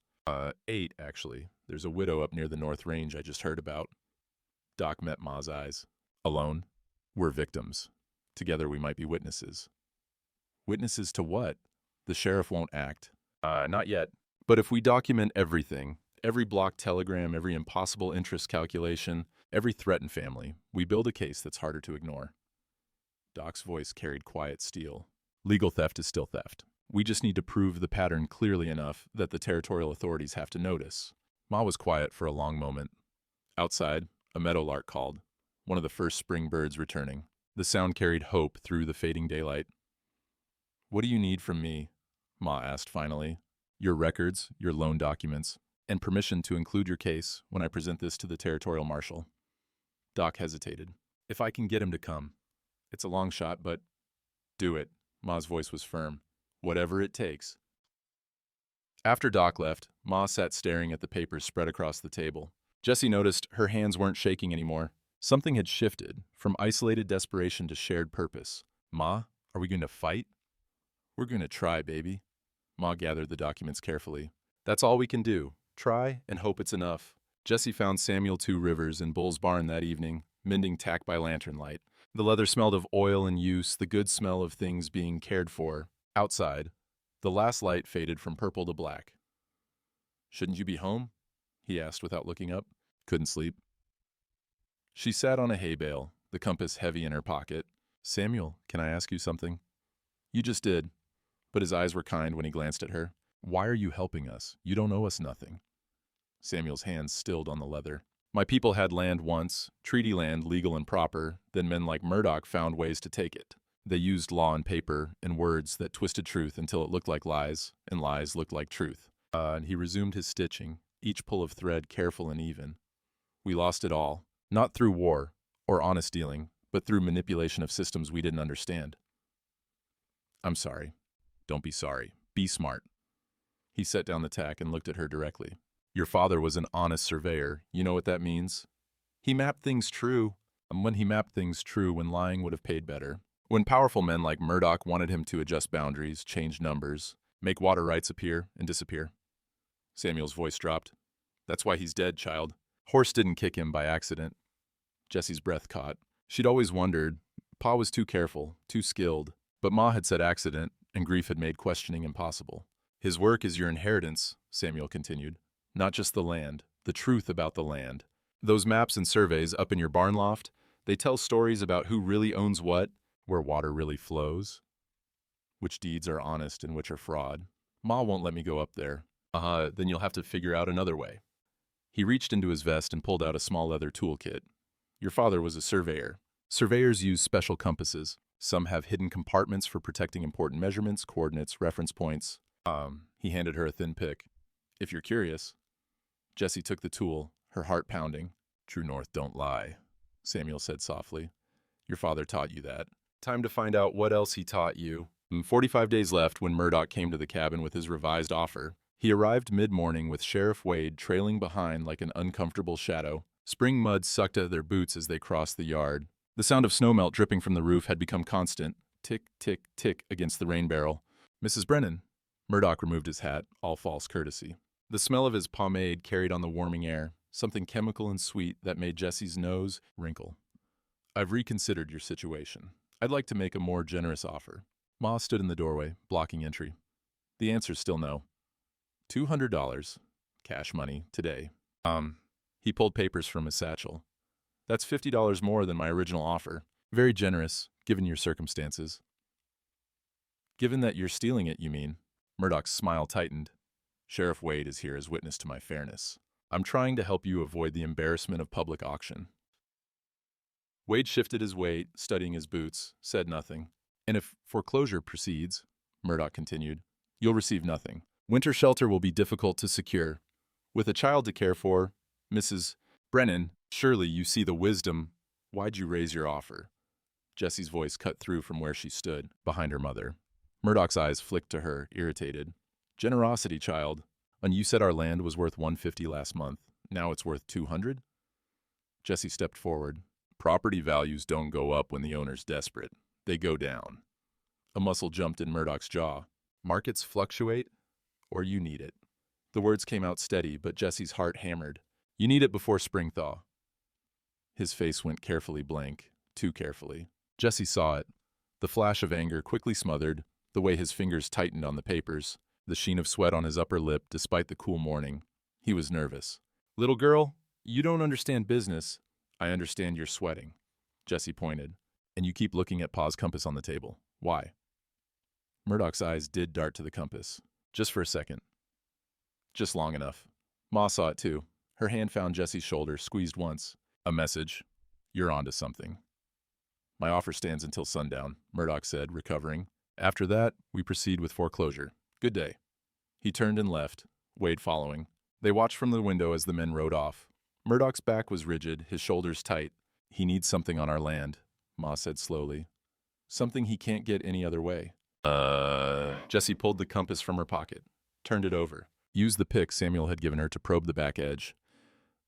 8, actually. There's a widow up near the North Range I just heard about. Doc met Ma's eyes. Alone? We're victims. Together we might be witnesses. Witnesses to what? The sheriff won't act. Not yet. But if we document everything, every blocked telegram, every impossible interest calculation, every threatened family, we build a case that's harder to ignore. Doc's voice carried quiet steel. Legal theft is still theft. We just need to prove the pattern clearly enough that the territorial authorities have to notice. Ma was quiet for a long moment. Outside, a meadowlark called, one of the first spring birds returning. The sound carried hope through the fading daylight. What do you need from me? Ma asked finally. Your records, your loan documents, and permission to include your case when I present this to the territorial marshal. Doc hesitated. If I can get him to come. It's a long shot, but do it. Ma's voice was firm. Whatever it takes. After Doc left, Ma sat staring at the papers spread across the table. Jesse noticed her hands weren't shaking anymore. Something had shifted, from isolated desperation to shared purpose. Ma, are we going to fight? We're going to try, baby. Ma gathered the documents carefully. That's all we can do. Try and hope it's enough. Jesse found Samuel 2 Rivers in Bull's barn that evening, mending tack by lantern light. The leather smelled of oil and use, the good smell of things being cared for. Outside, the last light faded from purple to black. Shouldn't you be home? He asked without looking up. Couldn't sleep. She sat on a hay bale, the compass heavy in her pocket. Samuel, can I ask you something? You just did. But his eyes were kind when he glanced at her. Why are you helping us? You don't owe us nothing. Samuel's hands stilled on the leather. My people had land once, treaty land, legal and proper, then men like Murdoch found ways to take it. They used law and paper and words that twisted truth until it looked like lies, and lies looked like truth. And he resumed his stitching, each pull of thread careful and even. We lost it all, not through war or honest dealing, but through manipulation of systems we didn't understand. I'm sorry. Don't be sorry. Be smart. He set down the tack and looked at her directly. Your father was an honest surveyor. You know what that means? He mapped things true. And when he mapped things true, when lying would have paid better. When powerful men like Murdoch wanted him to adjust boundaries, change numbers, make water rights appear and disappear. Samuel's voice dropped. That's why he's dead, child. Horse didn't kick him by accident. Jessie's breath caught. She'd always wondered. Pa was too careful, too skilled. But Ma had said accident, and grief had made questioning impossible. His work is your inheritance, Samuel continued. Not just the land, the truth about the land. Those maps and surveys up in your barn loft, they tell stories about who really owns what, where water really flows, which deeds are honest and which are fraud. Ma won't let me go up there. Then you'll have to figure out another way. He reached into his vest and pulled out a small leather toolkit. Your father was a surveyor. Surveyors use special compasses. Some have hidden compartments for protecting important measurements, coordinates, reference points. He handed her a thin pick. If you're curious. Jessie took the tool, her heart pounding. True north don't lie, Samuel said softly. Your father taught you that. Time to find out what else he taught you. 45 days left when Murdoch came to the cabin with his revised offer. He arrived mid-morning with Sheriff Wade trailing behind like an uncomfortable shadow. Spring mud sucked at their boots as they crossed the yard. The sound of snowmelt dripping from the roof had become constant. Tick, tick, tick against the rain barrel. Mrs. Brennan. Murdoch removed his hat, all false courtesy. The smell of his pomade carried on the warming air, something chemical and sweet that made Jessie's nose wrinkle. I've reconsidered your situation. I'd like to make a more generous offer. Ma stood in the doorway, blocking entry. The answer's still no. $200, cash money, today. He pulled papers from his satchel. That's $50 more than my original offer. Very generous, given your circumstances. Given that you're stealing it, you mean? Murdoch's smile tightened. Sheriff Wade is here as witness to my fairness. I'm trying to help you avoid the embarrassment of public auction. Wade shifted his weight, studying his boots, said nothing. And if foreclosure proceeds, Murdoch continued, you'll receive nothing. Winter shelter will be difficult to secure. With a child to care for, Mrs. Brennan, surely you see the wisdom. Why'd you raise your offer? Jessie's voice cut through from where she stood, behind her mother. Murdoch's eyes flicked to her, irritated. Generosity, child. And you said our land was worth $150 last month. Now it's worth $200? Jessie stepped forward. Property values don't go up when the owner's desperate. They go down. A muscle jumped in Murdoch's jaw. Markets fluctuate, or you need it. The words came out steady, but Jessie's heart hammered. You need it before spring thaw. His face went carefully blank, too carefully. Jessie saw it. The flash of anger quickly smothered, the way his fingers tightened on the papers, the sheen of sweat on his upper lip despite the cool morning. He was nervous. Little girl, you don't understand business. I understand you're sweating. Jessie pointed. And you keep looking at Pa's compass on the table. Why? Murdoch's eyes did dart to the compass. Just for a second. Just long enough. Ma saw it too. Her hand found Jessie's shoulder, squeezed once. A message. You're onto something. My offer stands until sundown, Murdoch said, recovering. After that, we proceed with foreclosure. Good day. He turned and left, Wade following. They watched from the window as the men rode off. Murdoch's back was rigid, his shoulders tight. He needs something on our land, Ma said slowly. Something he can't get any other way. Jessie pulled the compass from her pocket, turned it over. Used the pick Samuel had given her to probe the back edge.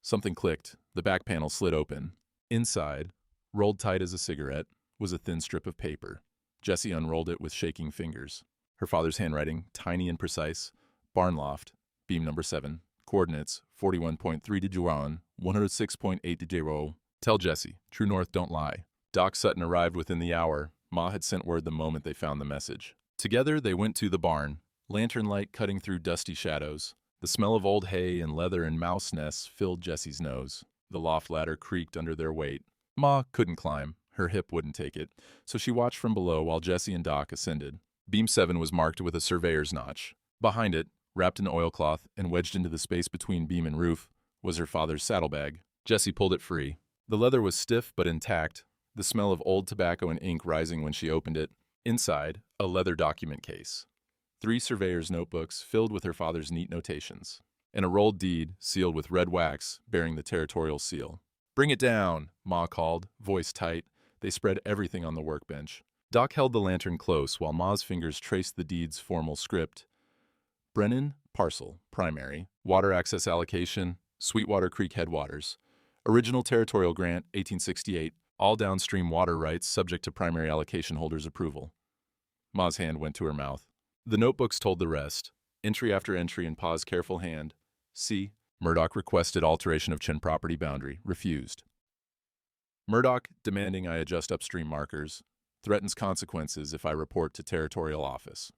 Something clicked. The back panel slid open. Inside, rolled tight as a cigarette, was a thin strip of paper. Jessie unrolled it with shaking fingers. Her father's handwriting, tiny and precise. Barn loft, beam number 7. Coordinates, 41.3 to Juan, 106.8 to J-Row. Tell Jessie, true north don't lie. Doc Sutton arrived within the hour. Ma had sent word the moment they found the message. Together, they went to the barn, lantern light cutting through dusty shadows. The smell of old hay and leather and mouse nests filled Jessie's nose. The loft ladder creaked under their weight. Ma couldn't climb. Her hip wouldn't take it, so she watched from below while Jessie and Doc ascended. Beam 7 was marked with a surveyor's notch. Behind it, wrapped in oilcloth and wedged into the space between beam and roof, was her father's saddlebag. Jessie pulled it free. The leather was stiff but intact, the smell of old tobacco and ink rising when she opened it. Inside, a leather document case. 3 surveyor's notebooks filled with her father's neat notations, and a rolled deed sealed with red wax bearing the territorial seal. Bring it down, Ma called, voice tight. They spread everything on the workbench. Doc held the lantern close while Ma's fingers traced the deed's formal script. Brennan, parcel, primary, water access allocation, Sweetwater Creek headwaters. Original territorial grant, 1868, all downstream water rights subject to primary allocation holders' approval. Ma's hand went to her mouth. The notebooks told the rest, entry after entry in Pa's careful hand. C. Murdoch requested alteration of Chin property boundary, refused. Murdoch, demanding I adjust upstream markers, threatens consequences if I report to territorial office.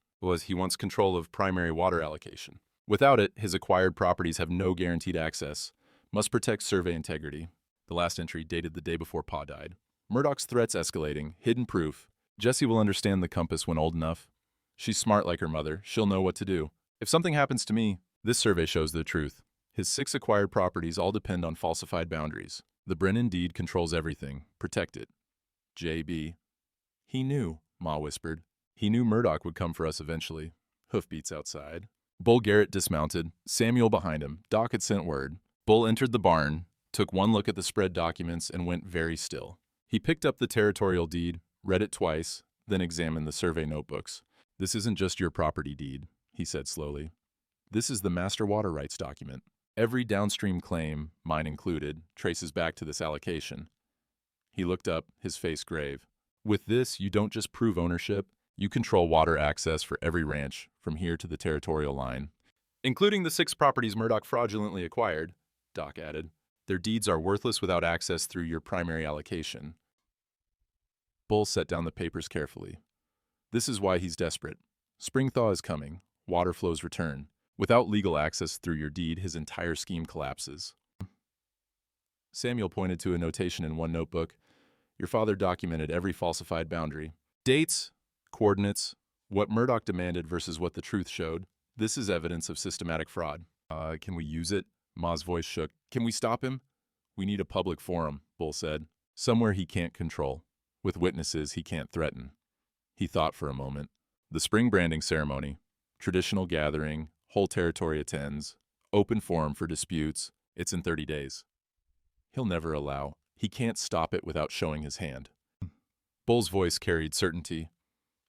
He wants control of primary water allocation. Without it, his acquired properties have no guaranteed access. Must protect survey integrity. The last entry dated the day before Pa died. Murdoch's threats escalating, hidden proof. Jessie will understand the compass when old enough. She's smart like her mother. She'll know what to do. If something happens to me, this survey shows the truth. His 6 acquired properties all depend on falsified boundaries. The Brennan deed controls everything. Protect it. J.B. He knew, Ma whispered. He knew Murdoch would come for us eventually. Hoofbeats outside. Bull Garrett dismounted, Samuel behind him. Doc had sent word. Bull entered the barn, took one look at the spread documents, and went very still. He picked up the territorial deed, read it twice, then examined the survey notebooks. This isn't just your property deed, he said slowly. This is the master water rights document. Every downstream claim, mine included, traces back to this allocation. He looked up, his face grave. With this, you don't just prove ownership, you control water access for every ranch, from here to the territorial line. Including the 6 properties Murdoch fraudulently acquired, Doc added. Their deeds are worthless without access through your primary allocation. Bull set down the papers carefully. This is why he's desperate. Spring thaw is coming. Water flows return. Without legal access through your deed, his entire scheme collapses. Samuel pointed to a notation in one notebook. Your father documented every falsified boundary. Dates, coordinates, what Murdoch demanded versus what the truth showed. This is evidence of systematic fraud. Can we use it? Ma's voice shook. Can we stop him? We need a public forum, Bull said. Somewhere he can't control, with witnesses he can't threaten. He thought for a moment. The spring branding ceremony, traditional gathering, whole territory attends, open forum for disputes, it's in 30 days. He'll never allow. He can't stop it without showing his hand. Bull's voice carried certainty.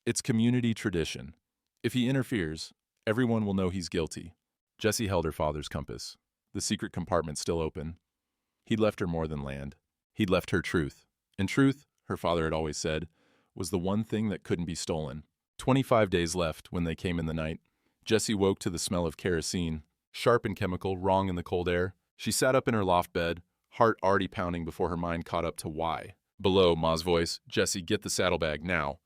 It's community tradition. If he interferes, everyone will know he's guilty. Jessie held her father's compass, the secret compartment still open. He'd left her more than land. He'd left her truth. And truth, her father had always said, was the one thing that couldn't be stolen. 25 days left when they came in the night. Jessie woke to the smell of kerosene, sharp and chemical, wrong in the cold air. She sat up in her loft bed, heart already pounding before her mind caught up to why. Below, Ma's voice, Jessie, get the saddlebag now.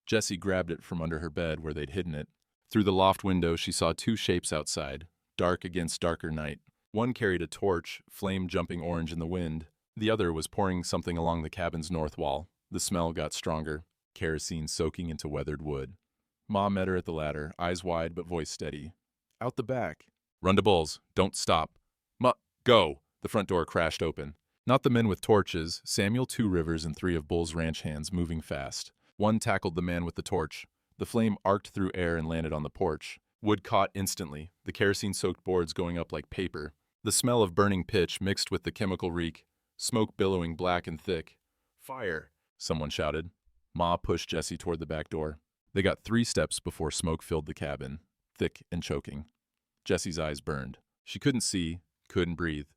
Jessie grabbed it from under her bed where they'd hidden it. Through the loft window, she saw two shapes outside, dark against darker night. One carried a torch, flame jumping orange in the wind. The other was pouring something along the cabin's north wall. The smell got stronger, kerosene soaking into weathered wood. Ma met her at the ladder, eyes wide but voice steady. Out the back. Run to Bull's. Don't stop. Ma, go! The front door crashed open. Not the men with torches, Samuel, 2 Rivers, and 3 of Bull's ranch hands moving fast. One tackled the man with the torch. The flame arced through air and landed on the porch. Wood caught instantly, the kerosene-soaked boards going up like paper. The smell of burning pitch mixed with the chemical reek, smoke billowing black and thick. Fire! Someone shouted. Ma pushed Jessie toward the back door. They got 3 steps before smoke filled the cabin, thick and choking. Jessie's eyes burned. She couldn't see, couldn't breathe.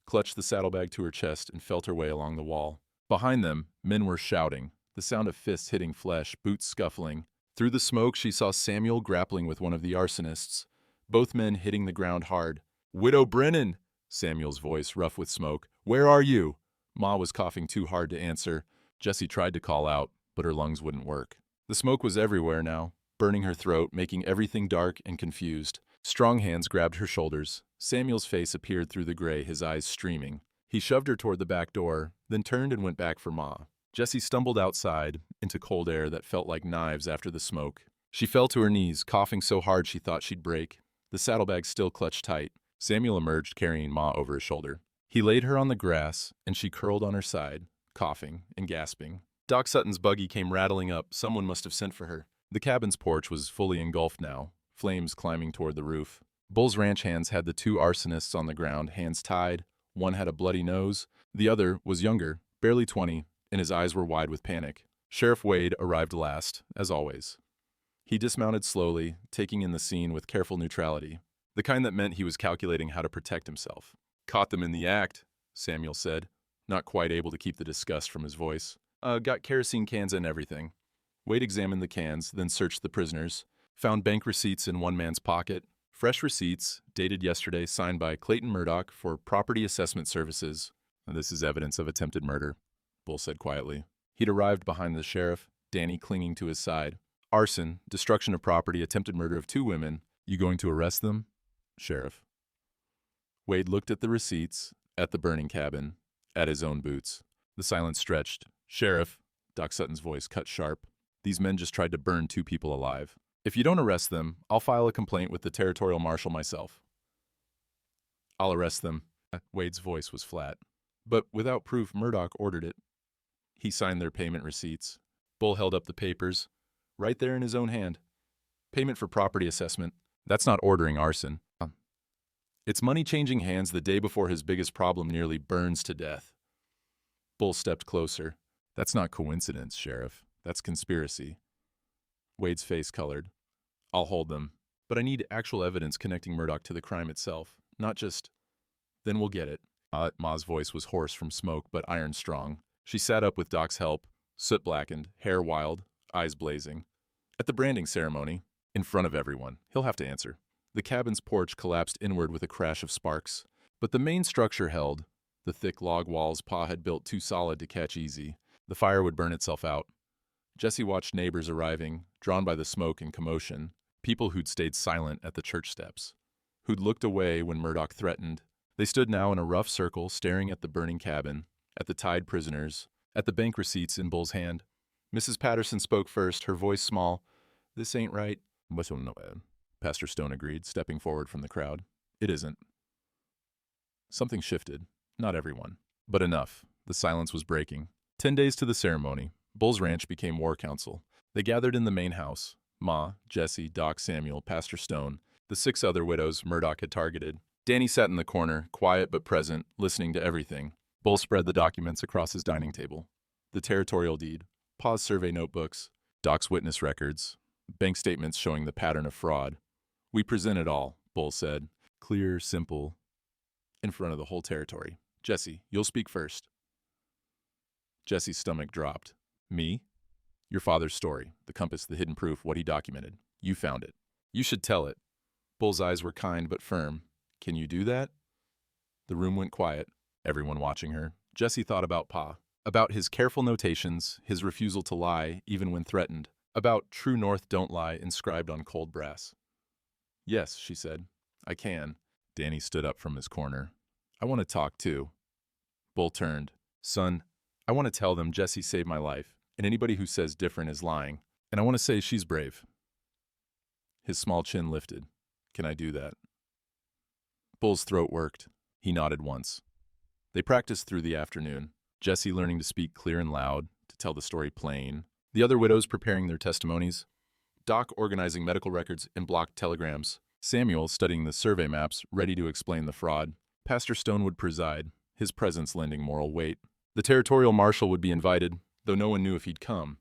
Clutched the saddlebag to her chest and felt her way along the wall. Behind them, men were shouting, the sound of fists hitting flesh, boots scuffling. Through the smoke, she saw Samuel grappling with one of the arsonists, both men hitting the ground hard. Widow Brennan! Samuel's voice, rough with smoke. Where are you? Ma was coughing too hard to answer. Jessie tried to call out, but her lungs wouldn't work. The smoke was everywhere now, burning her throat, making everything dark and confused. Strong hands grabbed her shoulders. Samuel's face appeared through the gray, his eyes streaming. He shoved her toward the back door, then turned and went back for Ma. Jessie stumbled outside, into cold air that felt like knives after the smoke. She fell to her knees, coughing so hard she thought she'd break. The saddlebag still clutched tight. Samuel emerged, carrying Ma over his shoulder. He laid her on the grass, and she curled on her side, coughing and gasping. Doc Sutton's buggy came rattling up. Someone must have sent for her. The cabin's porch was fully engulfed now, flames climbing toward the roof. Bull's ranch hands had the 2 arsonists on the ground, hands tied. One had a bloody nose. The other was younger, barely 20, and his eyes were wide with panic. Sheriff Wade arrived last, as always. He dismounted slowly, taking in the scene with careful neutrality, the kind that meant he was calculating how to protect himself. Caught them in the act, Samuel said, not quite able to keep the disgust from his voice. Got kerosene cans and everything. Wade examined the cans, then searched the prisoners. Found bank receipts in one man's pocket. Fresh receipts, dated yesterday, signed by Clayton Murdoch for property assessment services. This is evidence of attempted murder, Bull said quietly. He'd arrived behind the sheriff, Danny clinging to his side. Arson, destruction of property, attempted murder of 2 women. You going to arrest them? Sheriff. Wade looked at the receipts, at the burning cabin, at his own boots. The silence stretched. Sheriff, Doc Sutton's voice cut sharp. These men just tried to burn 2 people alive. If you don't arrest them, I'll file a complaint with the territorial marshal myself. I'll arrest them. Wade's voice was flat. But without proof, Murdoch ordered it. He signed their payment receipts. Bull held up the papers, right there in his own hand. Payment for property assessment. That's not ordering arson. It's money changing hands the day before his biggest problem nearly burns to death. Bull stepped closer. That's not coincidence, Sheriff. That's conspiracy. Wade's face colored. I'll hold them. But I need actual evidence connecting Murdoch to the crime itself, not just, then we'll get it. Ma's voice was hoarse from smoke, but iron strong. She sat up with Doc's help, soot blackened, hair wild, eyes blazing. At the branding ceremony, in front of everyone, he'll have to answer. The cabin's porch collapsed inward with a crash of sparks, but the main structure held. The thick log walls Pa had built too solid to catch easy. The fire would burn itself out. Jessie watched neighbors arriving, drawn by the smoke and commotion, people who'd stayed silent at the church steps, who'd looked away when Murdoch threatened. They stood now in a rough circle, staring at the burning cabin, at the tied prisoners, at the bank receipts in Bull's hand. Mrs. Patterson spoke first, her voice small. This ain't right. Pastor Stone agreed, stepping forward from the crowd. It isn't. Something shifted. Not everyone. But enough. The silence was breaking. 10 days to the ceremony. Bull's Ranch became war council. They gathered in the main house. Ma, Jesse, Doc, Samuel, Pastor Stone, the 6 other widows Murdoch had targeted. Danny sat in the corner, quiet but present, listening to everything. Bull spread the documents across his dining table. The territorial deed, Pa's survey notebooks, Doc's witness records, bank statements showing the pattern of fraud. We present it all, Bull said. Clear, simple, in front of the whole territory. Jesse, you'll speak first. Jesse's stomach dropped. Me? Your father's story, the compass, the hidden proof, what he documented. You found it. You should tell it. Bull's eyes were kind but firm. Can you do that? The room went quiet, everyone watching her. Jesse thought about Pa, about his careful notations, his refusal to lie even when threatened, about true north don't lie inscribed on cold brass. Yes, she said. I can. Danny stood up from his corner. I want to talk too. Bull turned. Son, I want to tell them Jesse saved my life, and anybody who says different is lying. And I want to say she's brave. His small chin lifted. Can I do that? Bull's throat worked. He nodded once. They practiced through the afternoon, Jesse learning to speak clear and loud, to tell the story plain, the other widows preparing their testimonies, Doc organizing medical records and blocked telegrams, Samuel studying the survey maps, ready to explain the fraud. Pastor Stone would preside, his presence lending moral weight. The territorial marshal would be invited, though no one knew if he'd come.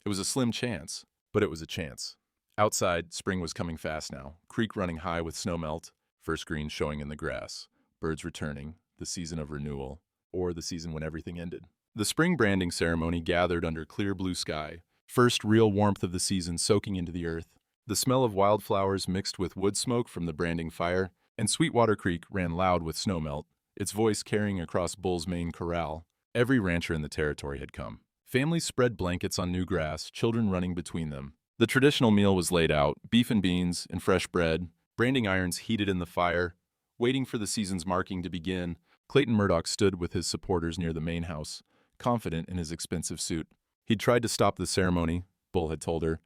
It was a slim chance, but it was a chance. Outside, spring was coming fast now, creek running high with snowmelt, first green showing in the grass, birds returning, the season of renewal, or the season when everything ended. The spring branding ceremony gathered under clear blue sky, first real warmth of the season soaking into the earth. The smell of wildflowers mixed with wood smoke from the branding fire, and Sweetwater Creek ran loud with snowmelt, its voice carrying across Bull's main corral. Every rancher in the territory had come. Families spread blankets on new grass, children running between them. The traditional meal was laid out, beef and beans and fresh bread, branding irons heated in the fire. Waiting for the season's marking to begin, Clayton Murdoch stood with his supporters near the main house, confident in his expensive suit. He'd tried to stop the ceremony, Bull had told her,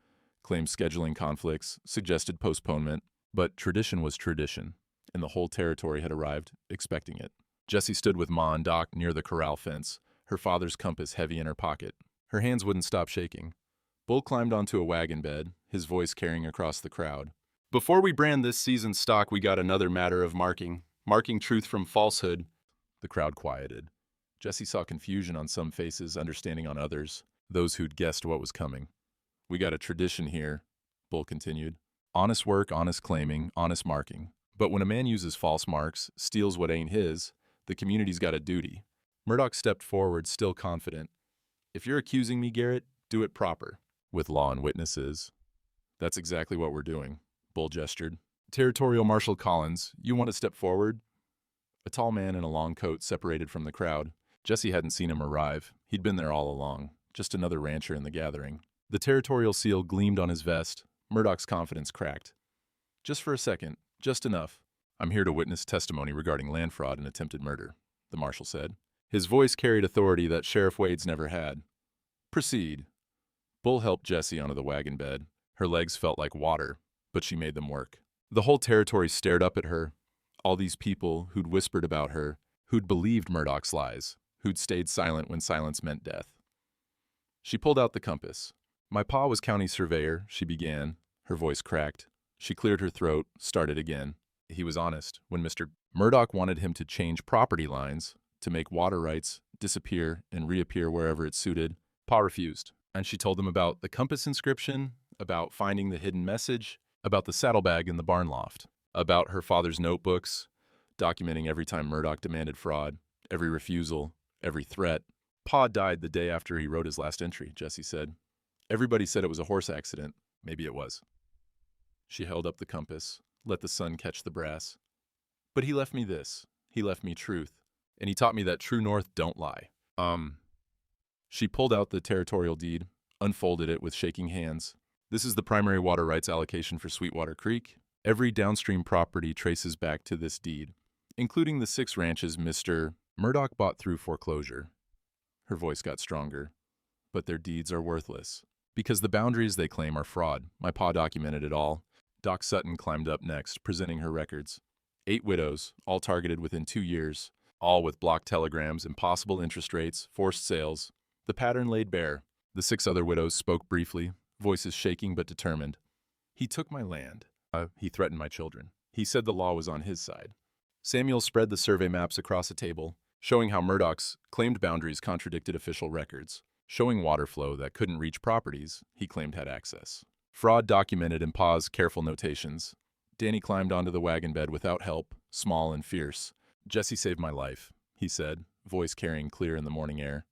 claimed scheduling conflicts, suggested postponement, but tradition was tradition, and the whole territory had arrived, expecting it. Jessie stood with Ma and Doc near the corral fence, her father's compass heavy in her pocket. Her hands wouldn't stop shaking. Bull climbed onto a wagon bed, his voice carrying across the crowd. Before we brand this season's stock, we got another matter of marking truth from falsehood. The crowd quieted. Jessie saw confusion on some faces, understanding on others, those who'd guessed what was coming. We got a tradition here, Bull continued. Honest work, honest claiming, honest marking. But when a man uses false marks, steals what ain't his, the community's got a duty. Murdoch stepped forward, still confident. If you're accusing me, Garrett, do it proper. With law and witnesses. That's exactly what we're doing, Bull gestured. Territorial Marshal Collins, you want to step forward? A tall man in a long coat separated from the crowd. Jesse hadn't seen him arrive. He'd been there all along, just another rancher in the gathering. The territorial seal gleamed on his vest. Murdoch's confidence cracked. Just for a second, just enough. I'm here to witness testimony regarding land fraud and attempted murder, the marshal said. His voice carried authority that Sheriff Wade's never had. Proceed. Bull helped Jessie onto the wagon bed. Her legs felt like water, but she made them work. The whole territory stared up at her. All these people who'd whispered about her, who'd believed Murdoch's lies, who'd stayed silent when silence meant death. She pulled out the compass. My pa was county surveyor, she began. Her voice cracked. She cleared her throat, started again. He was honest. When Mr. Murdoch wanted him to change property lines, to make water rights disappear and reappear wherever it suited, Pa refused. And she told him about the compass inscription, about finding the hidden message, about the saddlebag in the barn loft, about her father's notebooks, documenting every time Murdoch demanded fraud, every refusal, every threat. Pa died the day after he wrote his last entry, Jessie said. Everybody said it was a horse accident. Maybe it was. She held up the compass, let the sun catch the brass. But he left me this. He left me truth. And he taught me that true north don't lie. She pulled out the territorial deed, unfolded it with shaking hands. This is the primary water rights allocation for Sweetwater Creek. Every downstream property traces back to this deed, including the 6 ranches Mr. Murdoch bought through foreclosure. Her voice got stronger. But their deeds are worthless. Because the boundaries they claim are fraud. My pa documented it all. Doc Sutton climbed up next, presenting her records. 8 widows, all targeted within 2 years, all with blocked telegrams, impossible interest rates, forced sales. The pattern laid bare. The 6 other widows spoke briefly, voices shaking but determined. He took my land. He threatened my children. He said the law was on his side. Samuel spread the survey maps across a table, showing how Murdoch's claimed boundaries contradicted official records, showing water flow that couldn't reach properties he claimed had access. Fraud documented in Pa's careful notations. Danny climbed onto the wagon bed without help, small and fierce. Jessie saved my life, he said, voice carrying clear in the morning air.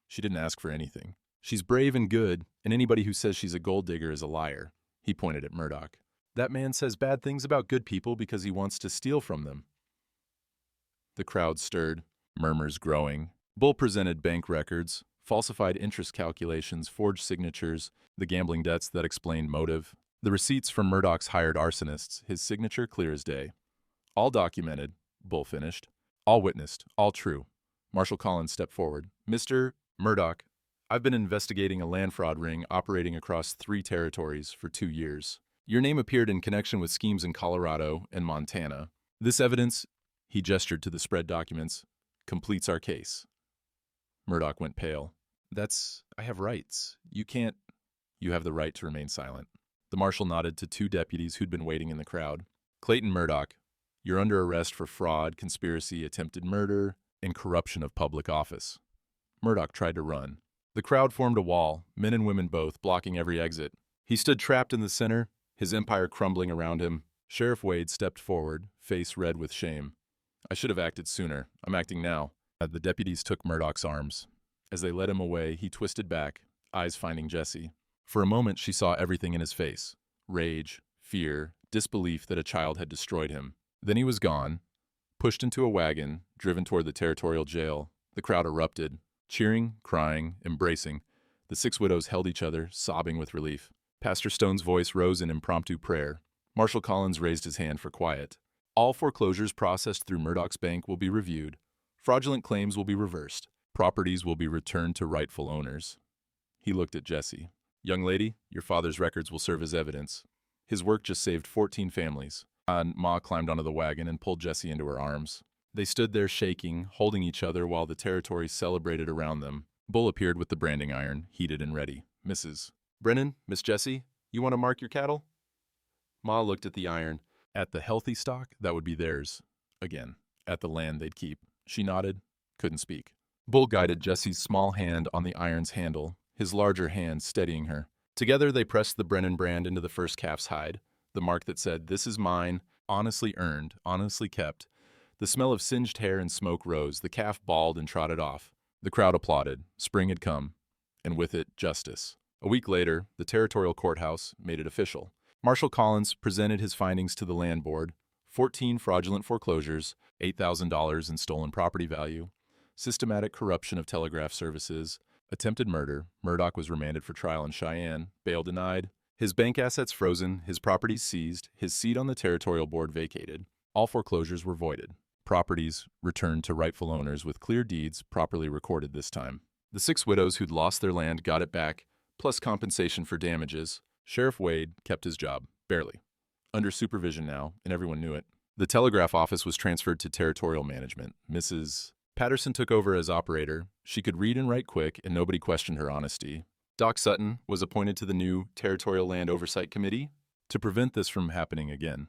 She didn't ask for anything. She's brave and good, and anybody who says she's a gold digger is a liar. He pointed at Murdoch. That man says bad things about good people because he wants to steal from them. The crowd stirred, murmurs growing. Bull presented bank records, falsified interest calculations, forged signatures, the gambling debts that explained motive, the receipts from Murdoch's hired arsonists, his signature clear as day. All documented, Bull finished. All witnessed, all true. Marshal Collins stepped forward. Mr. Murdoch, I've been investigating a land fraud ring operating across 3 territories for 2 years. Your name appeared in connection with schemes in Colorado and Montana. This evidence, he gestured to the spread documents, completes our case. Murdoch went pale. I have rights. You have the right to remain silent. The marshal nodded to 2 deputies who'd been waiting in the crowd. Clayton Murdoch, you're under arrest for fraud, conspiracy, attempted murder, and corruption of public office. Murdoch tried to run. The crowd formed a wall, men and women both, blocking every exit. He stood trapped in the center, his empire crumbling around him. Sheriff Wade stepped forward, face red with shame. I should have acted sooner. I'm acting now. The deputies took Murdoch's arms. As they led him away, he twisted back, eyes finding Jessie. For a moment, she saw everything in his face. Rage, fear, disbelief that a child had destroyed him. Then he was gone, pushed into a wagon, driven toward the territorial jail. The crowd erupted, cheering, crying, embracing. The 6 widows held each other, sobbing with relief. Pastor Stone's voice rose in impromptu prayer. Marshal Collins raised his hand for quiet. All foreclosures processed through Murdoch's bank will be reviewed. Fraudulent claims will be reversed. Properties will be returned to rightful owners. He looked at Jessie. Young lady, your father's records will serve as evidence. His work just saved 14 families. Ma climbed onto the wagon and pulled Jessie into her arms. They stood there shaking, holding each other while the territory celebrated around them. Bull appeared with the branding iron, heated and ready. Mrs. Brennan, Miss Jessie, you want to mark your cattle? Ma looked at the iron. At the healthy stock, that would be theirs. Again, at the land they'd keep. She nodded, couldn't speak. Bull guided Jessie's small hand on the iron's handle, his larger hand steadying her. Together they pressed the Brennan brand into the first calf's hide, the mark that said, "This is mine, honestly earned, honestly kept." The smell of singed hair and smoke rose. The calf bawled and trotted off. The crowd applauded. Spring had come, and with it, justice. A week later, the territorial courthouse made it official. Marshal Collins presented his findings to the land board. 14 fraudulent foreclosures, $8,000 in stolen property value, systematic corruption of telegraph services, attempted murder. Murdoch was remanded for trial in Cheyenne, bail denied, his bank assets frozen, his properties seized, his seat on the territorial board vacated. All foreclosures were voided. Properties returned to rightful owners with clear deeds properly recorded this time. The 6 widows who'd lost their land got it back, plus compensation for damages. Sheriff Wade kept his job, barely. Under supervision now, and everyone knew it. The telegraph office was transferred to territorial management. Mrs. Patterson took over as operator. She could read and write quick, and nobody questioned her honesty. Doc Sutton was appointed to the new Territorial Land Oversight Committee to prevent this from happening again,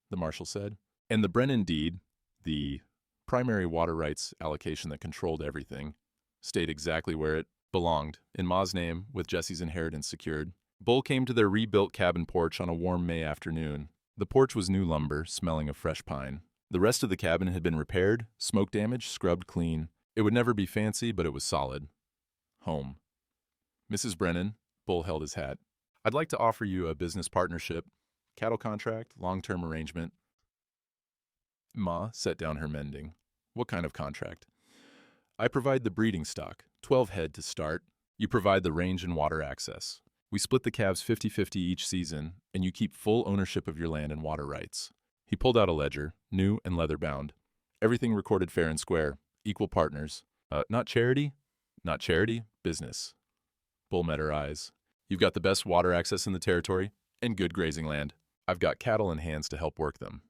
the marshal said. And the Brennan deed, the primary water rights allocation that controlled everything, stayed exactly where it belonged, in Ma's name, with Jessie's inheritance secured. Bull came to their rebuilt cabin porch on a warm May afternoon. The porch was new lumber, smelling of fresh pine. The rest of the cabin had been repaired, smoke damage, scrubbed clean. It would never be fancy, but it was solid. Home. Mrs. Brennan, Bull held his hat. I'd like to offer you a business partnership, cattle contract, long-term arrangement. Ma set down her mending. What kind of contract? I provide the breeding stock, 12 head to start. You provide the range and water access. We split the calves 50-50 each season, and you keep full ownership of your land and water rights. He pulled out a ledger, new and leather-bound. Everything recorded fair and square, equal partners. Not charity? Not charity, business. Bull met her eyes. You've got the best water access in the territory, and good grazing land. I've got cattle and hands to help work them.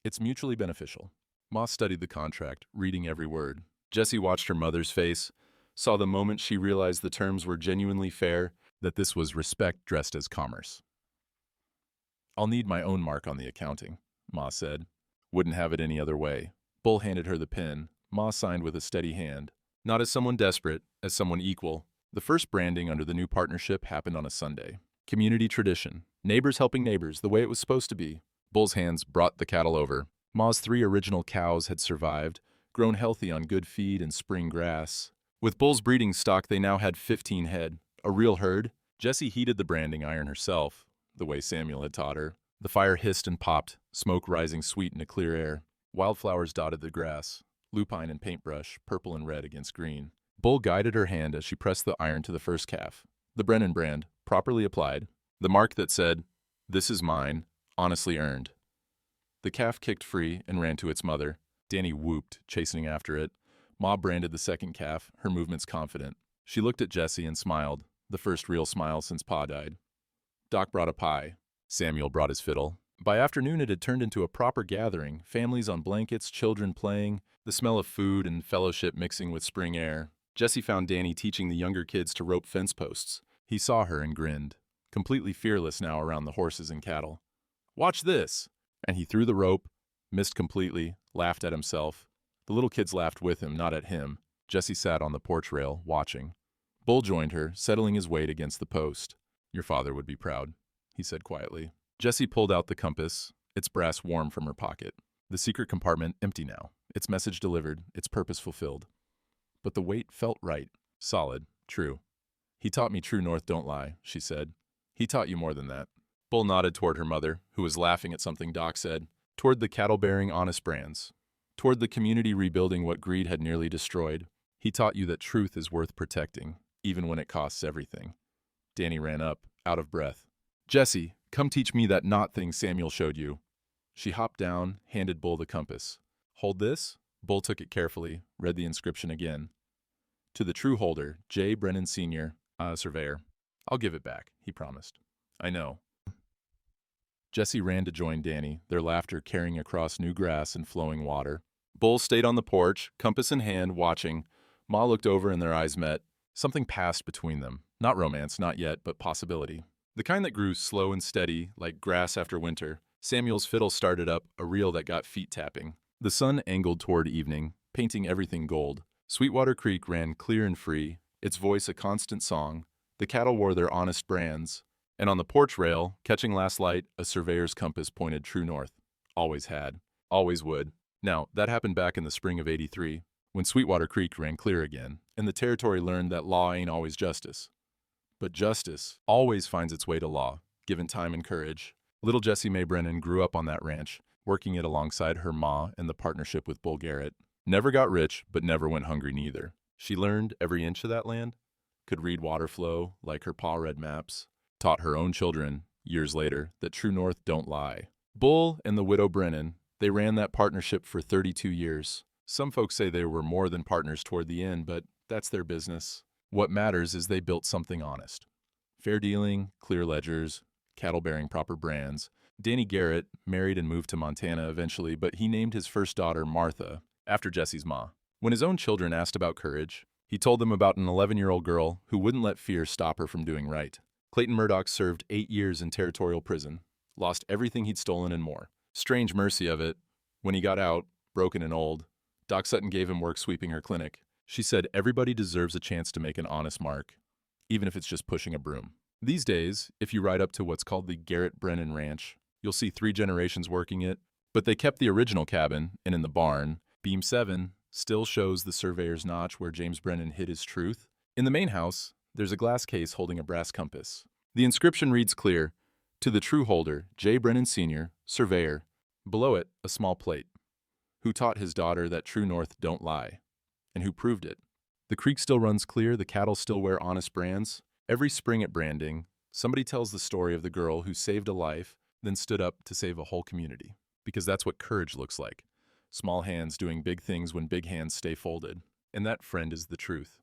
It's mutually beneficial. Ma studied the contract, reading every word. Jessie watched her mother's face, saw the moment she realized the terms were genuinely fair, that this was respect dressed as commerce. I'll need my own mark on the accounting, Ma said. Wouldn't have it any other way. Bull handed her the pen. Ma signed with a steady hand. Not as someone desperate, as someone equal. The first branding under the new partnership happened on a Sunday. Community tradition. Neighbors helping neighbors, the way it was supposed to be. Bull's hands brought the cattle over. Ma's 3 original cows had survived, grown healthy on good feed and spring grass. With Bull's breeding stock, they now had 15 head. A real herd. Jessie heated the branding iron herself, the way Samuel had taught her. The fire hissed and popped, smoke rising sweet in a clear air. Wildflowers dotted the grass, lupine and paintbrush, purple and red against green. Bull guided her hand as she pressed the iron to the first calf. The Brennan brand, properly applied. The mark that said, "This is mine, honestly earned." The calf kicked free and ran to its mother. Danny whooped, chasing after it. Ma branded the second calf, her movements confident. She looked at Jessie and smiled, the first real smile since Pa died. Doc brought a pie. Samuel brought his fiddle. By afternoon it had turned into a proper gathering, families on blankets, children playing, the smell of food and fellowship mixing with spring air. Jessie found Danny teaching the younger kids to rope fence posts. He saw her and grinned, completely fearless now around the horses and cattle. "Watch this!" And he threw the rope, missed completely, laughed at himself. The little kids laughed with him, not at him. Jessie sat on the porch rail, watching. Bull joined her, settling his weight against the post. "Your father would be proud," he said quietly. Jessie pulled out the compass, its brass warm from her pocket. The secret compartment empty now, its message delivered, its purpose fulfilled. But the weight felt right, solid, true. "He taught me true north don't lie," she said. "He taught you more than that." Bull nodded toward her mother, who was laughing at something Doc said, toward the cattle-bearing honest brands, toward the community rebuilding what greed had nearly destroyed. "He taught you that truth is worth protecting, even when it costs everything." Danny ran up, out of breath. "Jessie, come teach me that knot thing Samuel showed you." She hopped down, handed Bull the compass. "Hold this?" Bull took it carefully, read the inscription again. "To the true holder, J. Brennan Sr., surveyor." "I'll give it back," he promised. "I know." Jessie ran to join Danny, their laughter carrying across new grass and flowing water. Bull stayed on the porch, compass in hand, watching. Ma looked over and their eyes met. Something passed between them. Not romance, not yet, but possibility. The kind that grew slow and steady, like grass after winter. Samuel's fiddle started up, a reel that got feet tapping. The sun angled toward evening, painting everything gold. Sweetwater Creek ran clear and free, its voice a constant song. The cattle wore their honest brands. And on the porch rail, catching last light, a surveyor's compass pointed true north. Always had. Always would. Now, that happened back in the spring of '83, when Sweetwater Creek ran clear again, and the territory learned that law ain't always justice. But justice always finds its way to law, given time and courage. Little Jessie Mae Brennan grew up on that ranch, working it alongside her ma and the partnership with Bull Garrett. Never got rich, but never went hungry neither. She learned every inch of that land, could read water flow like her pa read maps, taught her own children, years later, that true north don't lie. Bull and the widow Brennan, they ran that partnership for 32 years. Some folks say they were more than partners toward the end, but that's their business. What matters is they built something honest. Fair dealing, clear ledgers, cattle bearing proper brands. Danny Garrett married and moved to Montana eventually, but he named his first daughter Martha, after Jessie's ma. When his own children asked about courage, he told them about an 11-year-old girl who wouldn't let fear stop her from doing right. Clayton Murdoch served 8 years in territorial prison, lost everything he'd stolen and more. Strange mercy of it, when he got out, broken and old, Doc Sutton gave him work sweeping her clinic. She said everybody deserves a chance to make an honest mark, even if it's just pushing a broom. These days, if you ride up to what's called the Garrett Brennan Ranch, you'll see 3 generations working it, but they kept the original cabin, and in the barn, Beam 7 still shows the surveyor's notch where James Brennan hid his truth. In the main house, there's a glass case holding a brass compass. The inscription reads clear, "To the true holder, J. Brennan Sr., surveyor." Below it, a small plate. Who taught his daughter that true north don't lie, and who proved it. The creek still runs clear, the cattle still wear honest brands. Every spring at branding, somebody tells the story of the girl who saved a life, then stood up to save a whole community. Because that's what courage looks like. Small hands doing big things when big hands stay folded. And that, friend, is the truth.